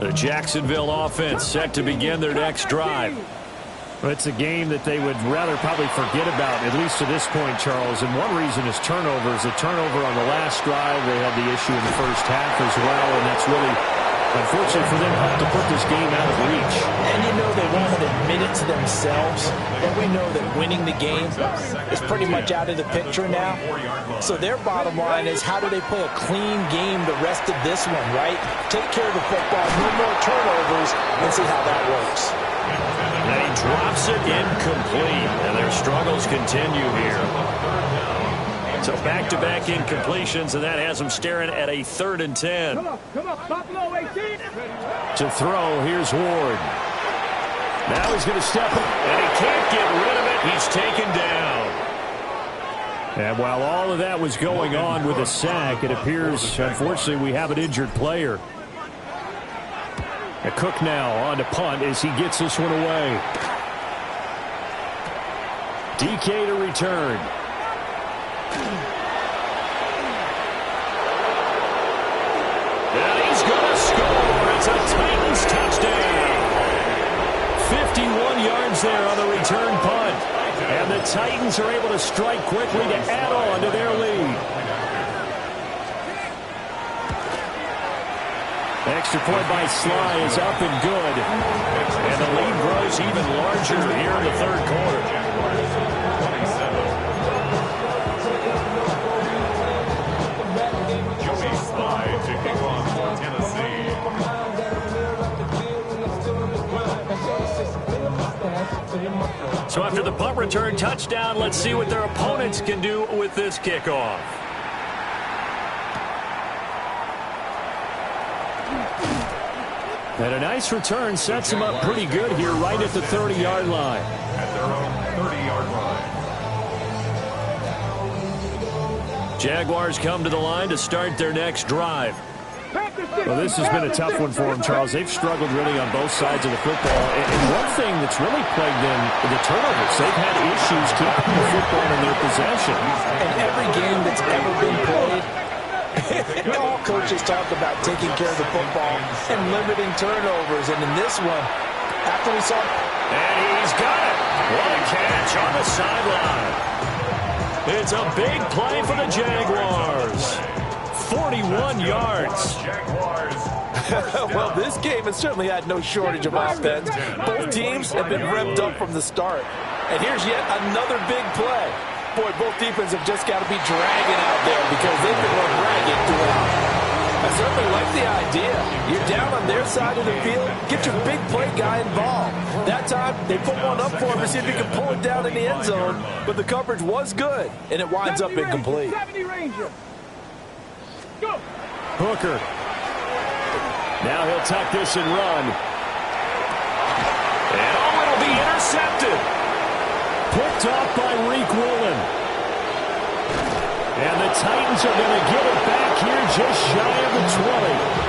The Jacksonville offense set to begin their next drive. It's a game that they would rather probably forget about, at least to this point, Charles. And one reason is turnovers. A turnover on the last drive. They had the issue in the first half as well, and that's really, unfortunately for them, helped to put this game out of reach. And you know they won't admit it to themselves, but we know that winning the game is pretty much out of the picture now. So their bottom line is, how do they play a clean game the rest of this one, right? Take care of the football, no more turnovers, and see how that works. And he drops it incomplete, and their struggles continue here. So back-to-back incompletions, and that has them staring at a 3rd and 10. Come on, Buffalo 18. To throw, here's Ward. Now he's going to step up, and he can't get rid of it. He's taken down. And while all of that was going on with a sack, it appears, unfortunately, we have an injured player. Cook now on to punt as he gets this one away. DK to return. And he's going to score. It's a Titans touchdown. 51 yards there on the return punt. And the Titans are able to strike quickly to add on to their lead. Extra point by Sly is up and good. And the lead grows even larger here in the third quarter. Joey Sly to kick off for Tennessee. So after the punt return touchdown, let's see what their opponents can do with this kickoff. And a nice return sets them up pretty good here right at the 30-yard line. At their own 30-yard line. Jaguars come to the line to start their next drive. Well, this has been a tough one for them, Charles. They've struggled really on both sides of the football. And one thing that's really plagued them, the turnovers. They've had issues keeping the football in their possession. In every game that's ever been played, all coaches talk about taking care of the football and limiting turnovers. And in this one, after we saw... And he's got it. What a catch on the sideline. It's a big play for the Jaguars. 41 yards. Well, this game has certainly had no shortage of offense. Both teams have been revved up from the start. And here's yet another big play. Boy, both defenses have just got to be dragging out there because they've been run ragged throughout. I certainly like the idea. You're down on their side of the field, get your big play guy involved. That time, they put one up for him to see if he can pull it down in the end zone, but the coverage was good, and it winds up incomplete. Hooker. Now he'll tuck this and run. And it'll be intercepted. Picked off by Reek Woolen. And the Titans are going to get it back here just shy of the 20.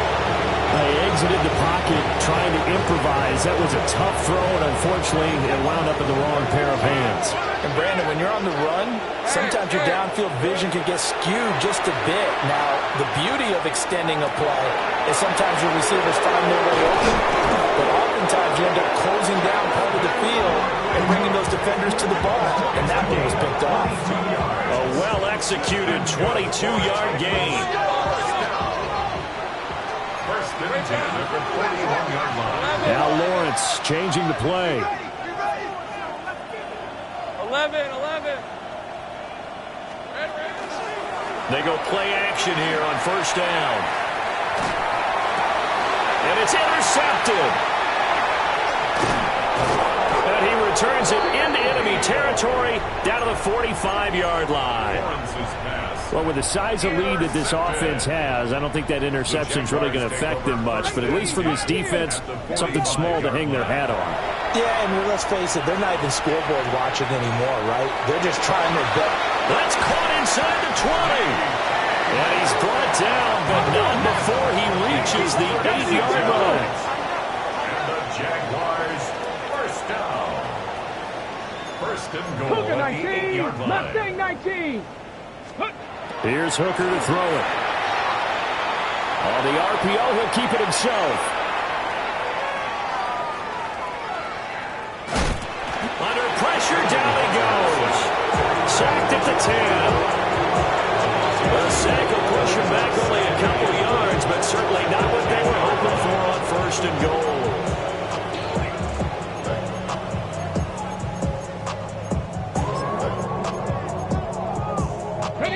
They exited the pocket trying to improvise. That was a tough throw, and unfortunately, it wound up in the wrong pair of hands. And Brandon, when you're on the run, sometimes your downfield vision can get skewed just a bit. Now, the beauty of extending a play is sometimes your receivers find their way open, but oftentimes you end up closing down part of the field and bringing those defenders to the ball, and that one was picked off. A well-executed 22-yard gain. First and 10 at the 41-yard line. Now Lawrence changing the play. 11. They go play action here on first down. And it's intercepted. And he returns it into enemy territory down to the 45-yard line. Well, with the size of lead that this offense has, I don't think that interception's really going to affect them much. But at least for this defense, something small to hang their hat on. Yeah, and let's face it, they're not even scoreboard watching anymore, right? They're just trying their best. That's caught inside the 20. And he's brought down, but not before he reaches the 8-yard line. And the Jaguars, first down. First and goal Hooker at the 8-yard 19. line. Mustang 19. Here's Hooker to throw it. On the RPO, he'll keep it himself. Under pressure, down he goes. Sacked at the 10. The sack will push him back only a couple yards, but certainly not what they were hoping for on first and goal.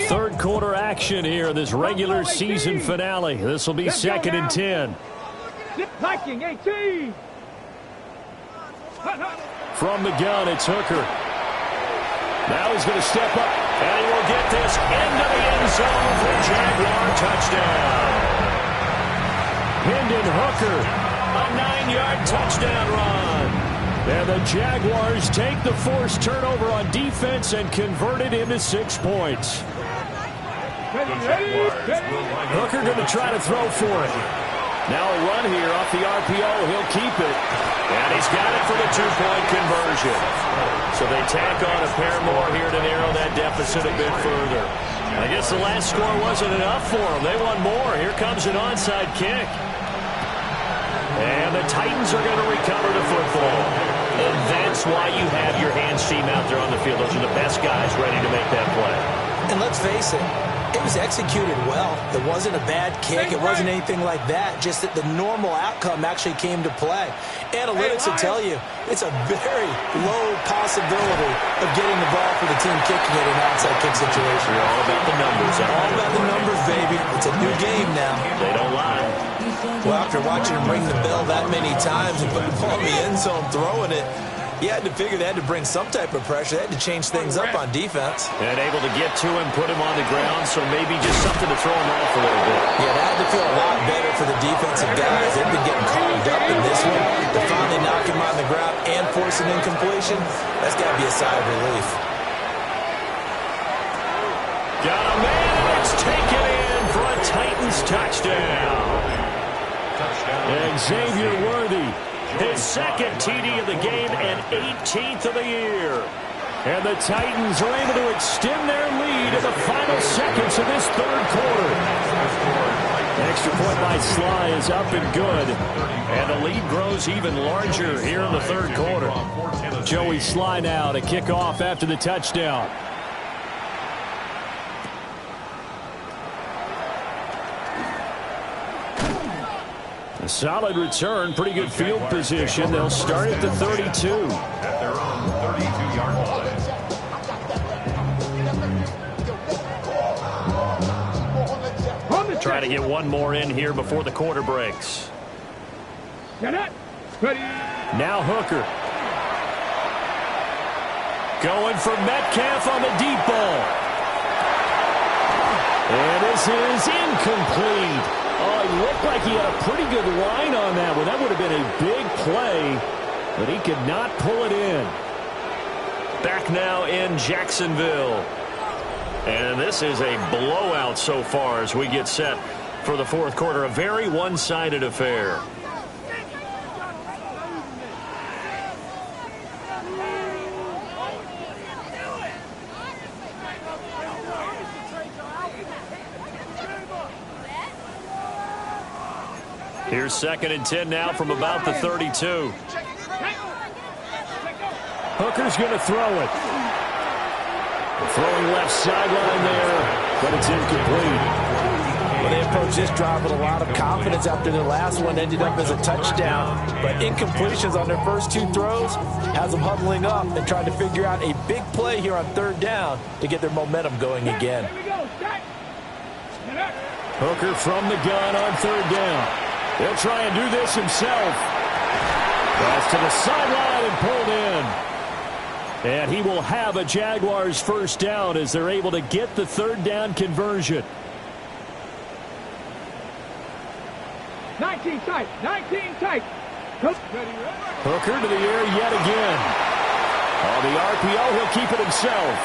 Third quarter action here, this regular season finale. This will be second and 10. Viking 18. From the gun, it's Hooker. Now he's going to step up, and he will get this into the end zone for a Jaguar touchdown. Hendon Hooker, a 9-yard touchdown run. And the Jaguars take the forced turnover on defense and convert it into 6 points. Hooker going to try to throw for it. Now a run here off the RPO. He'll keep it. And he's got it for the 2-point conversion. So they tack on a pair more here to narrow that deficit a bit further. I guess the last score wasn't enough for them. They want more. Here comes an onside kick. And the Titans are going to recover the football. And that's why you have your hands team out there on the field. Those are the best guys ready to make that play. And let's face it, it was executed well. It wasn't a bad kick. It wasn't anything like that. Just that the normal outcome actually came to play. Analytics will tell you it's a very low possibility of getting the ball for the team kicking it in an outside kick situation. You're all about the numbers. All about the numbers, baby. It's a new game now. They don't lie. Well, after watching him ring the bell that many times and put the ball in the end zone, throwing it, you had to figure they had to bring some type of pressure. They had to change things up on defense. And able to get to him, put him on the ground, so maybe just something to throw him off a little bit. Yeah, that had to feel a lot better for the defensive guys. They've been getting clogged up in this one. To finally knock him on the ground and force an incompletion, that's got to be a sigh of relief. Got a man, and it's taken in for a Titans touchdown. Xavier Worthy, his second TD of the game and 18th of the year. And the Titans are able to extend their lead in the final seconds of this third quarter. Extra point by Sly is up and good. And the lead grows even larger here in the third quarter. Joey Sly now to kick off after the touchdown. A solid return, pretty good field position. They'll start at the 32. At their own 32-yard line. Try to get one more in here before the quarter breaks. Now Hooker. Going for Metcalf on the deep ball. And this is incomplete. Oh, it looked like he had a pretty good line on that one. That would have been a big play, but he could not pull it in. Back now in Jacksonville. And this is a blowout so far as we get set for the fourth quarter. A very one-sided affair. Here's 2nd and 10 now from about the 32. Hooker's going to throw it. Throwing left sideline there, but it's incomplete. Well, they approached this drive with a lot of confidence after their last one ended up as a touchdown. But incompletions on their first 2 throws has them huddling up and trying to figure out a big play here on 3rd down to get their momentum going again. Hooker from the gun on 3rd down. He'll try and do this himself. Pass to the sideline and pulled in. And he will have a Jaguars first down as they're able to get the 3rd down conversion. 19 tight, 19 tight. Hooker to the air yet again. On the RPO, he'll keep it himself.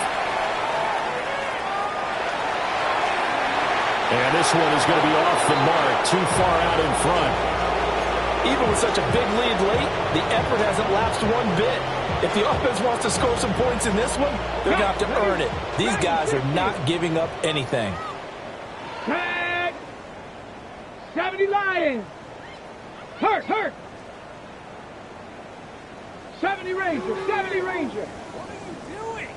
And this one is going to be off the mark, too far out in front. Even with such a big lead late, the effort hasn't lapsed one bit. If the offense wants to score some points in this one, they're going to have to earn it. These guys are not giving up anything. Tag! 70 Lions! Hurt! 70 Ranger! 70 Ranger! What are you doing?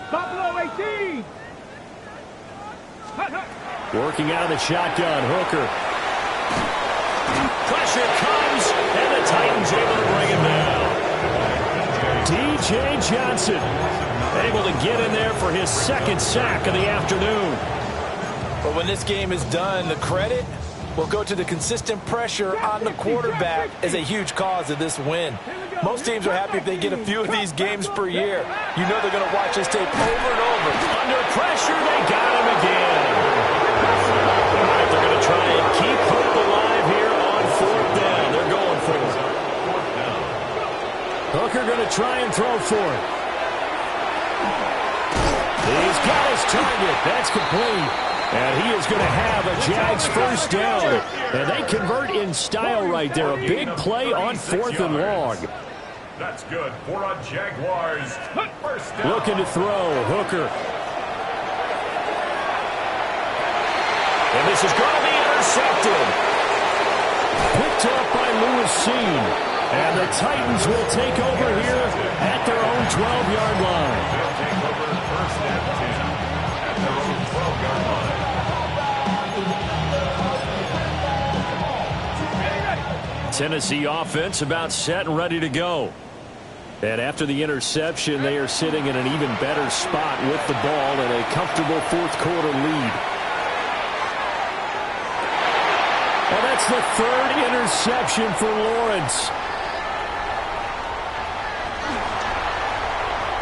Buffalo 18! Hut! Working out of the shotgun, Hooker. Pressure comes, and the Titans able to bring him down. D.J. Johnson able to get in there for his 2nd sack of the afternoon. But when this game is done, the credit will go to the consistent pressure on the quarterback as a huge cause of this win. Most teams are happy if they get a few of these games per year. You know they're going to watch this tape over and over. Under pressure, they got him again. All right, they're going to try and keep hope alive here on 4th down. They're going for it. Hooker going to try and throw for it. He's got his target. That's complete. And he is going to have a Jags first down. And they convert in style right there. A big play on 4th and long. That's good for a Jaguars first down. Looking to throw. Hooker. And this is going to be intercepted. Picked up by Lewis. And the Titans will take over here at their own 12-yard line. They'll take over first and 10 at their own 12-yard line. Tennessee offense about set and ready to go. And after the interception, they are sitting in an even better spot with the ball and a comfortable fourth-quarter lead. And that's the 3rd interception for Lawrence.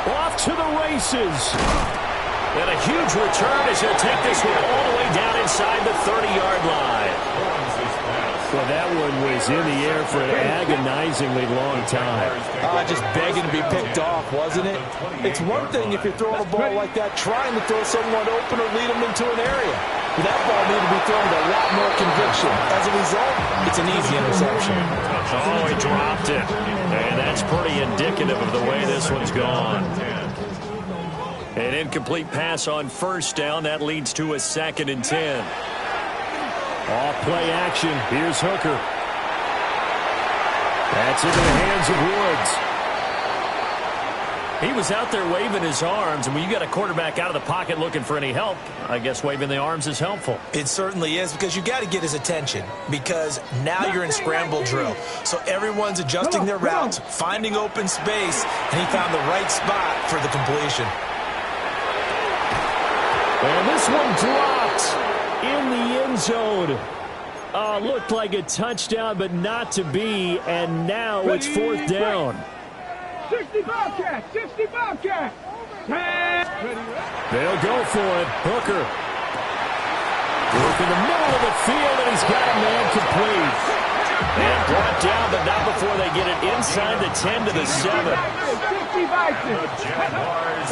Off to the races. And a huge return as he'll take this one all the way down inside the 30-yard line. Well, that one was in the air for an agonizingly long time. Just begging to be picked off, wasn't it? It's one thing if you're throwing a ball like that, trying to throw someone open or lead them into an area. But that ball needed to be thrown with a lot more conviction. As a result, it's an easy interception. Oh, he dropped it. And that's pretty indicative of the way this one's gone. An incomplete pass on first down. That leads to a 2nd and 10. Off play action. Here's Hooker. That's into the hands of Woods. He was out there waving his arms, and when you got a quarterback out of the pocket looking for any help, I guess waving the arms is helpful. It certainly is, because you got to get his attention, because now you're in scramble drill. So everyone's adjusting their routes, finding open space, and he found the right spot for the completion. And this one dropped in the end zone. Looked like a touchdown, but not to be, and now it's 4th down. 60 Bobcats! 60 Bobcats! They'll go for it. Hooker. Work in the middle of the field, and he's got a man complete. And brought down, but not before they get it inside the 10 to the 7.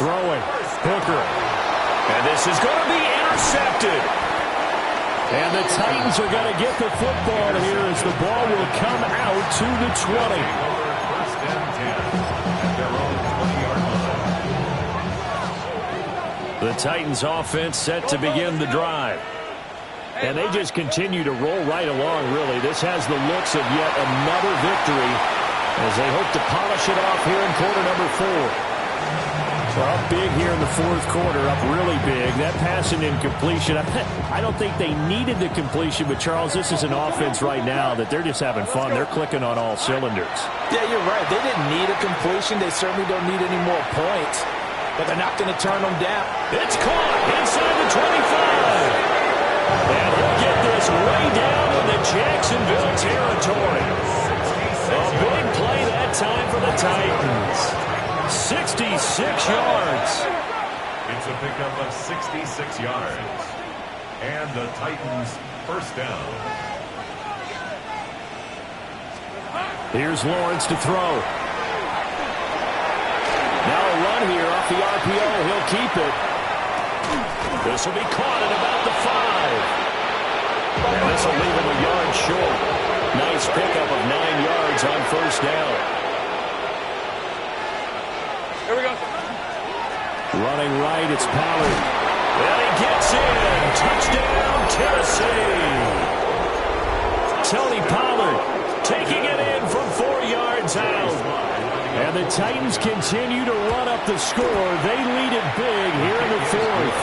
Throwing. Hooker. And this is going to be intercepted. And the Titans are going to get the football here as the ball will come out to the 20. The Titans offense set to begin the drive. And they just continue to roll right along, really. This has the looks of yet another victory as they hope to polish it off here in quarter number 4. Well, up big here in the 4th quarter, up really big. That pass and incompletion, I don't think they needed the completion, but Charles, this is an offense right now that they're just having fun. They're clicking on all cylinders. Yeah, you're right. They didn't need a completion. They certainly don't need any more points, but they're not going to turn them down. It's caught inside the 25. And he'll get this way down in the Jacksonville territory. A big play that time for the Titans. 66 yards. It's a pickup of 66 yards. And the Titans first down. Here's Lawrence to throw. Now a run here off the RPO. He'll keep it. This will be caught at about the 5. And this will leave him a yard short. Nice pickup of 9 yards on first down. Here we go. Running right, it's Pollard. And he gets in. Touchdown, Tennessee. Tony Pollard taking it in from 4 yards out. And the Titans continue to run up the score. They lead it big here in the 4th.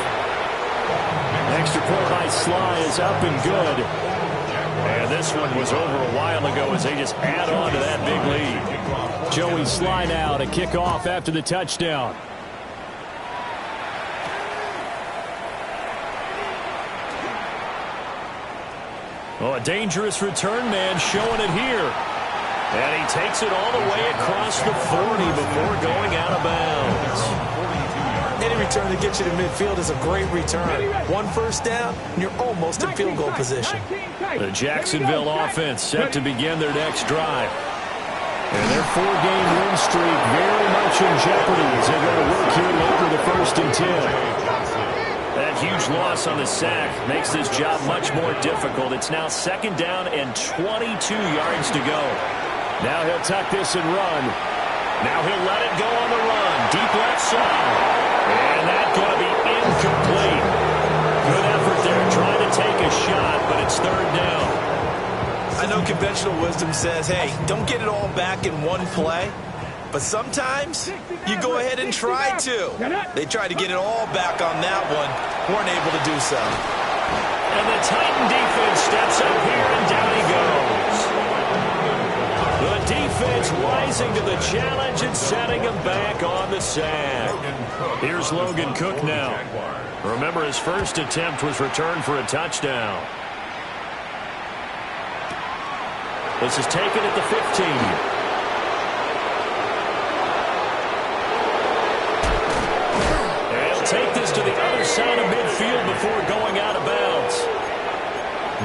Extra point by Sly is up and good. And this one was over a while ago as they just add on to that big lead. Joey Sly now to kick off after the touchdown. Oh, a dangerous return man showing it here. And he takes it all the way across the 40 before going out of bounds. Any return that gets you to midfield is a great return. 1 first down, and you're almost in field goal position. The Jacksonville offense set to begin their next drive. And their 4-game win streak very much in jeopardy as they go to work here late for the 1st and 10. That huge loss on the sack makes this job much more difficult. It's now 2nd down and 22 yards to go. Now he'll tuck this and run. Now he'll let it go on the run. Deep left side. And that's going to be incomplete. Good effort there trying to take a shot, but it's 3rd down. I know conventional wisdom says, hey, don't get it all back in one play. But sometimes you go ahead and try to. They tried to get it all back on that one. Weren't able to do so. And the Titan defense steps up here, and down he goes. The defense rising to the challenge and setting him back on the sack. Here's Logan Cook now. Remember, his first attempt was returned for a touchdown. This is taken at the 15. They'll take this to the other side of midfield before going out of bounds.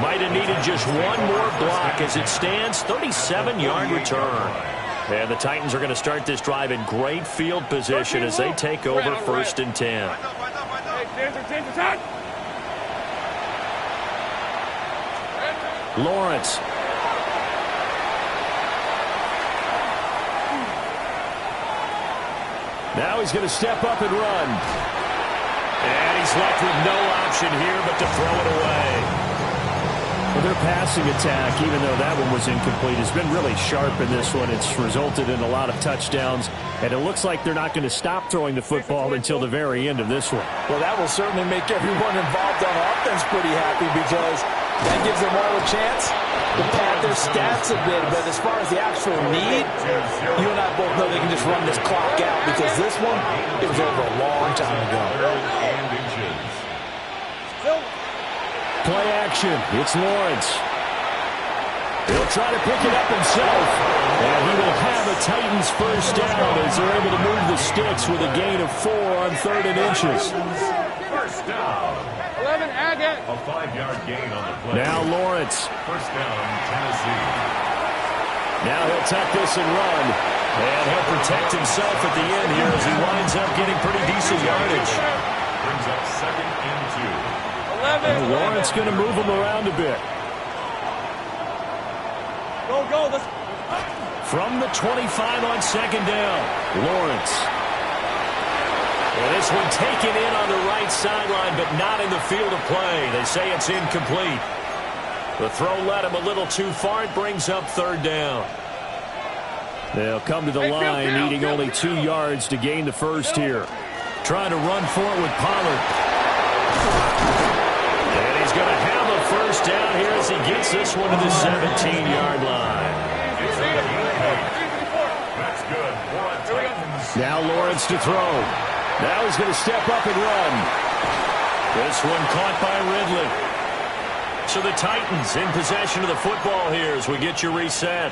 Might have needed just one more block as it stands. 37-yard return. And the Titans are going to start this drive in great field position as they take over 1st and 10. Lawrence. Now he's going to step up and run. And he's left with no option here but to throw it away. Well, their passing attack, even though that one was incomplete, has been really sharp in this one. It's resulted in a lot of touchdowns, and it looks like they're not going to stop throwing the football until the very end of this one. Well, that will certainly make everyone involved on offense pretty happy because that gives them all a chance to pad their stats a bit. But as far as the actual need, you and I both know they can just run this clock out because this one, it was over a long time ago. Play action. It's Lawrence. He'll try to pick it up himself. And he will have a Titans first down as they're able to move the sticks with a gain of 4 on 3rd and inches. First down. 11, Agate. A 5-yard gain on the play. Now Lawrence. First down, Tennessee. Now he'll tuck this and run. And he'll protect himself at the end here as he winds up getting pretty decent yardage. Brings up 2nd and 2. And Lawrence going to move him around a bit. Go. From the 25 on 2nd down, Lawrence. And this one taken in on the right sideline, but not in the field of play. They say it's incomplete. The throw led him a little too far. It brings up 3rd down. They'll come to the line, needing only 2 yards to gain the first here. Trying to run for it with Pollard. And he's going to have a first down here as he gets this one to the 17-yard line. That's good. Now Lawrence to throw. Now he's going to step up and run. This one caught by Ridley. So the Titans in possession of the football here as we get you reset.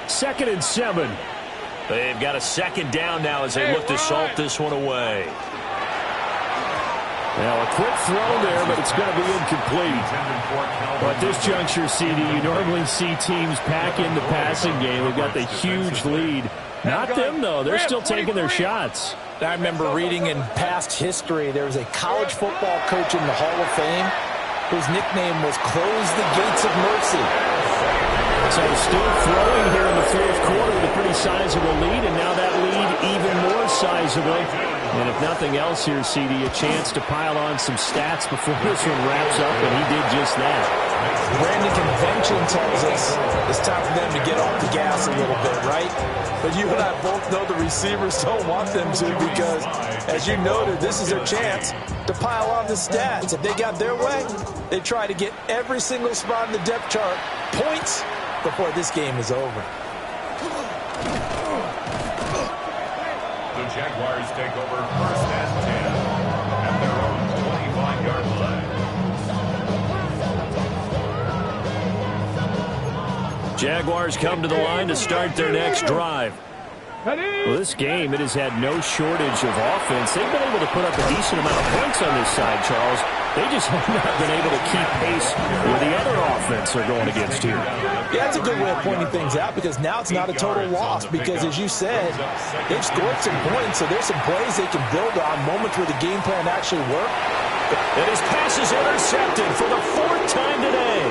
2nd and 7. They've got a 2nd down now as they look to salt this one away. Now a quick throw there, but it's going to be incomplete. Well, at this juncture, CD, you normally see teams pack in the passing game. They've got the huge lead. Not them, though. They're still taking their shots. I remember reading in past history, there was a college football coach in the Hall of Fame whose nickname was Close the Gates of Mercy. So still throwing here in the 4th quarter with a pretty sizable lead, and now that lead even more sizable. And if nothing else here, CD, a chance to pile on some stats before this one wraps up, and he did just that. Brandon, convention tells us it's time for them to get off the gas a little bit, right? But you and I both know the receivers don't want them to because, as you noted, this is their chance to pile on the stats. If they got their way, they try to get every single spot in the depth chart points before this game is over. The Jaguars take over 1st and 10 at their own 25-yard line. Jaguars come to the line to start their next drive. Well, this game, it has had no shortage of offense. They've been able to put up a decent amount of points on this side, Charles. They just have not been able to keep pace with the other offense they're going against here. Yeah, that's a good way of pointing things out because now it's not a total loss because, as you said, they've scored some points, so there's some plays they can build on, moments where the game plan actually worked. And his pass is intercepted for the 4th time today.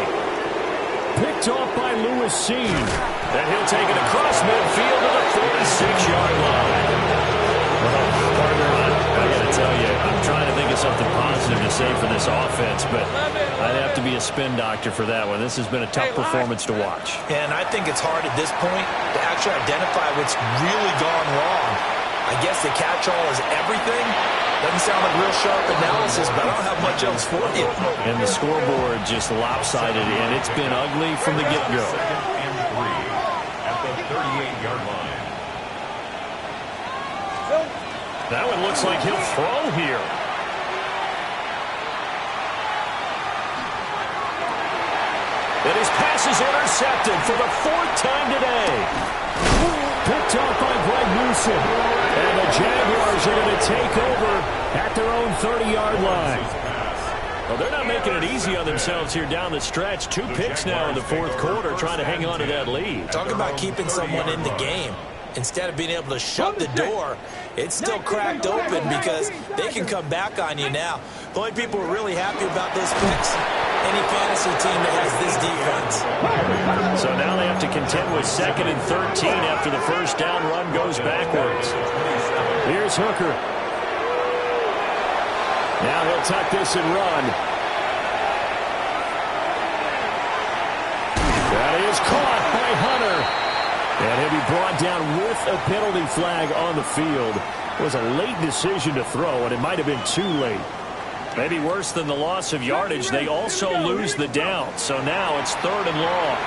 Picked off by Lewis Seen. And he'll take it across midfield to the 46-yard line. Well, partner, I got to tell you, I'm trying to think of something positive to say for this offense, but I'd have to be a spin doctor for that one. This has been a tough performance to watch. And I think it's hard at this point to actually identify what's really gone wrong. I guess the catch-all is everything. Doesn't sound like real sharp analysis, but I don't have much else for you. And the scoreboard just lopsided, and it's been ugly from the get-go. Second and 3 at the 38-yard line. That one looks like he'll throw here. And his pass is intercepted for the 4th time today. Picked off by Greg Newsom. And the Jaguars are going to take over at their own 30-yard line. Well, they're not making it easy on themselves here down the stretch. 2 picks now in the 4th quarter trying to hang on to that lead. Talk about keeping someone in the game. Instead of being able to shut the door, it's still cracked open because they can come back on you now. The only people who are really happy about those picks, any fantasy team that has this defense. So now they have to contend with 2nd and 13 after the first down run goes backwards. Here's Hooker. Now he'll tuck this and run. That is caught by Hunter. And he'll be brought down with a penalty flag on the field. It was a late decision to throw, and it might have been too late. Maybe worse than the loss of yardage, they also lose the down. So now it's 3rd and long.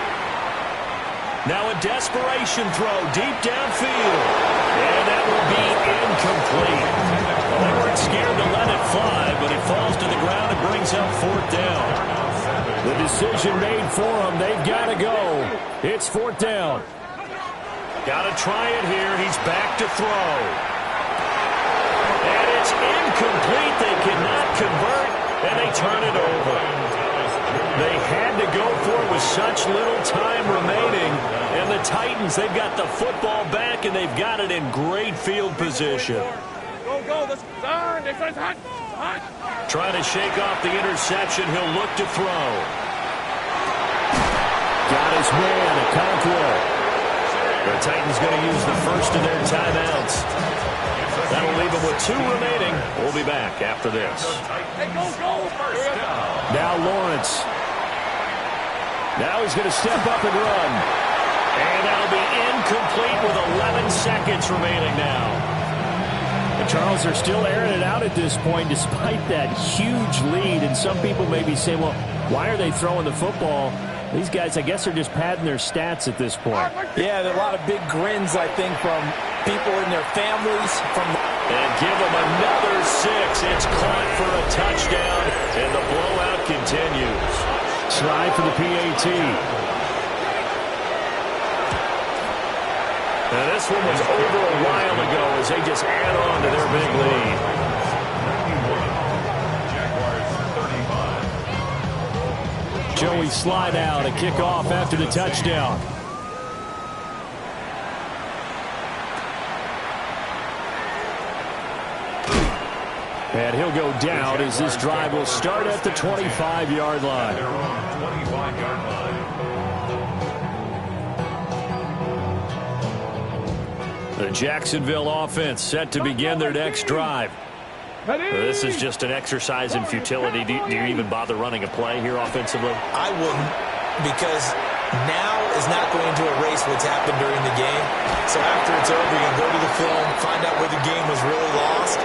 Now a desperation throw deep downfield. And that will be incomplete. Well, they weren't scared to let it fly, but it falls to the ground and brings up 4th down. The decision made for them. They've got to go. It's 4th down. Got to try it here. He's back to throw. And it's incomplete. They cannot convert, and they turn it over. They had to go for it with such little time remaining. And the Titans, they've got the football back, and they've got it in great field position. Go. This is hot. Trying to shake off the interception. He'll look to throw. Got his man, Okonkwo. The Titans going to use the first of their timeouts. That'll leave them with 2 remaining. We'll be back after this. Now Lawrence. Now he's going to step up and run. And that'll be incomplete with 11 seconds remaining now. And Charles, they're still airing it out at this point despite that huge lead. And some people may be saying, well, why are they throwing the football? These guys, I guess, are just padding their stats at this point. Yeah, there are a lot of big grins, I think, from people in their families. And give them another 6. It's caught for a touchdown, and the blowout continues. Try for the PAT. Now, this one was over a while ago as they just add on to their big lead. Joey slide out, a kickoff after the touchdown. And he'll go down as this drive will start at the 25-yard line. The Jacksonville offense set to begin their next drive. This is just an exercise in futility. Do you even bother running a play here offensively? I wouldn't, because now is not going to erase what's happened during the game. So after it's over, you can go to the film, find out where the game was really lost,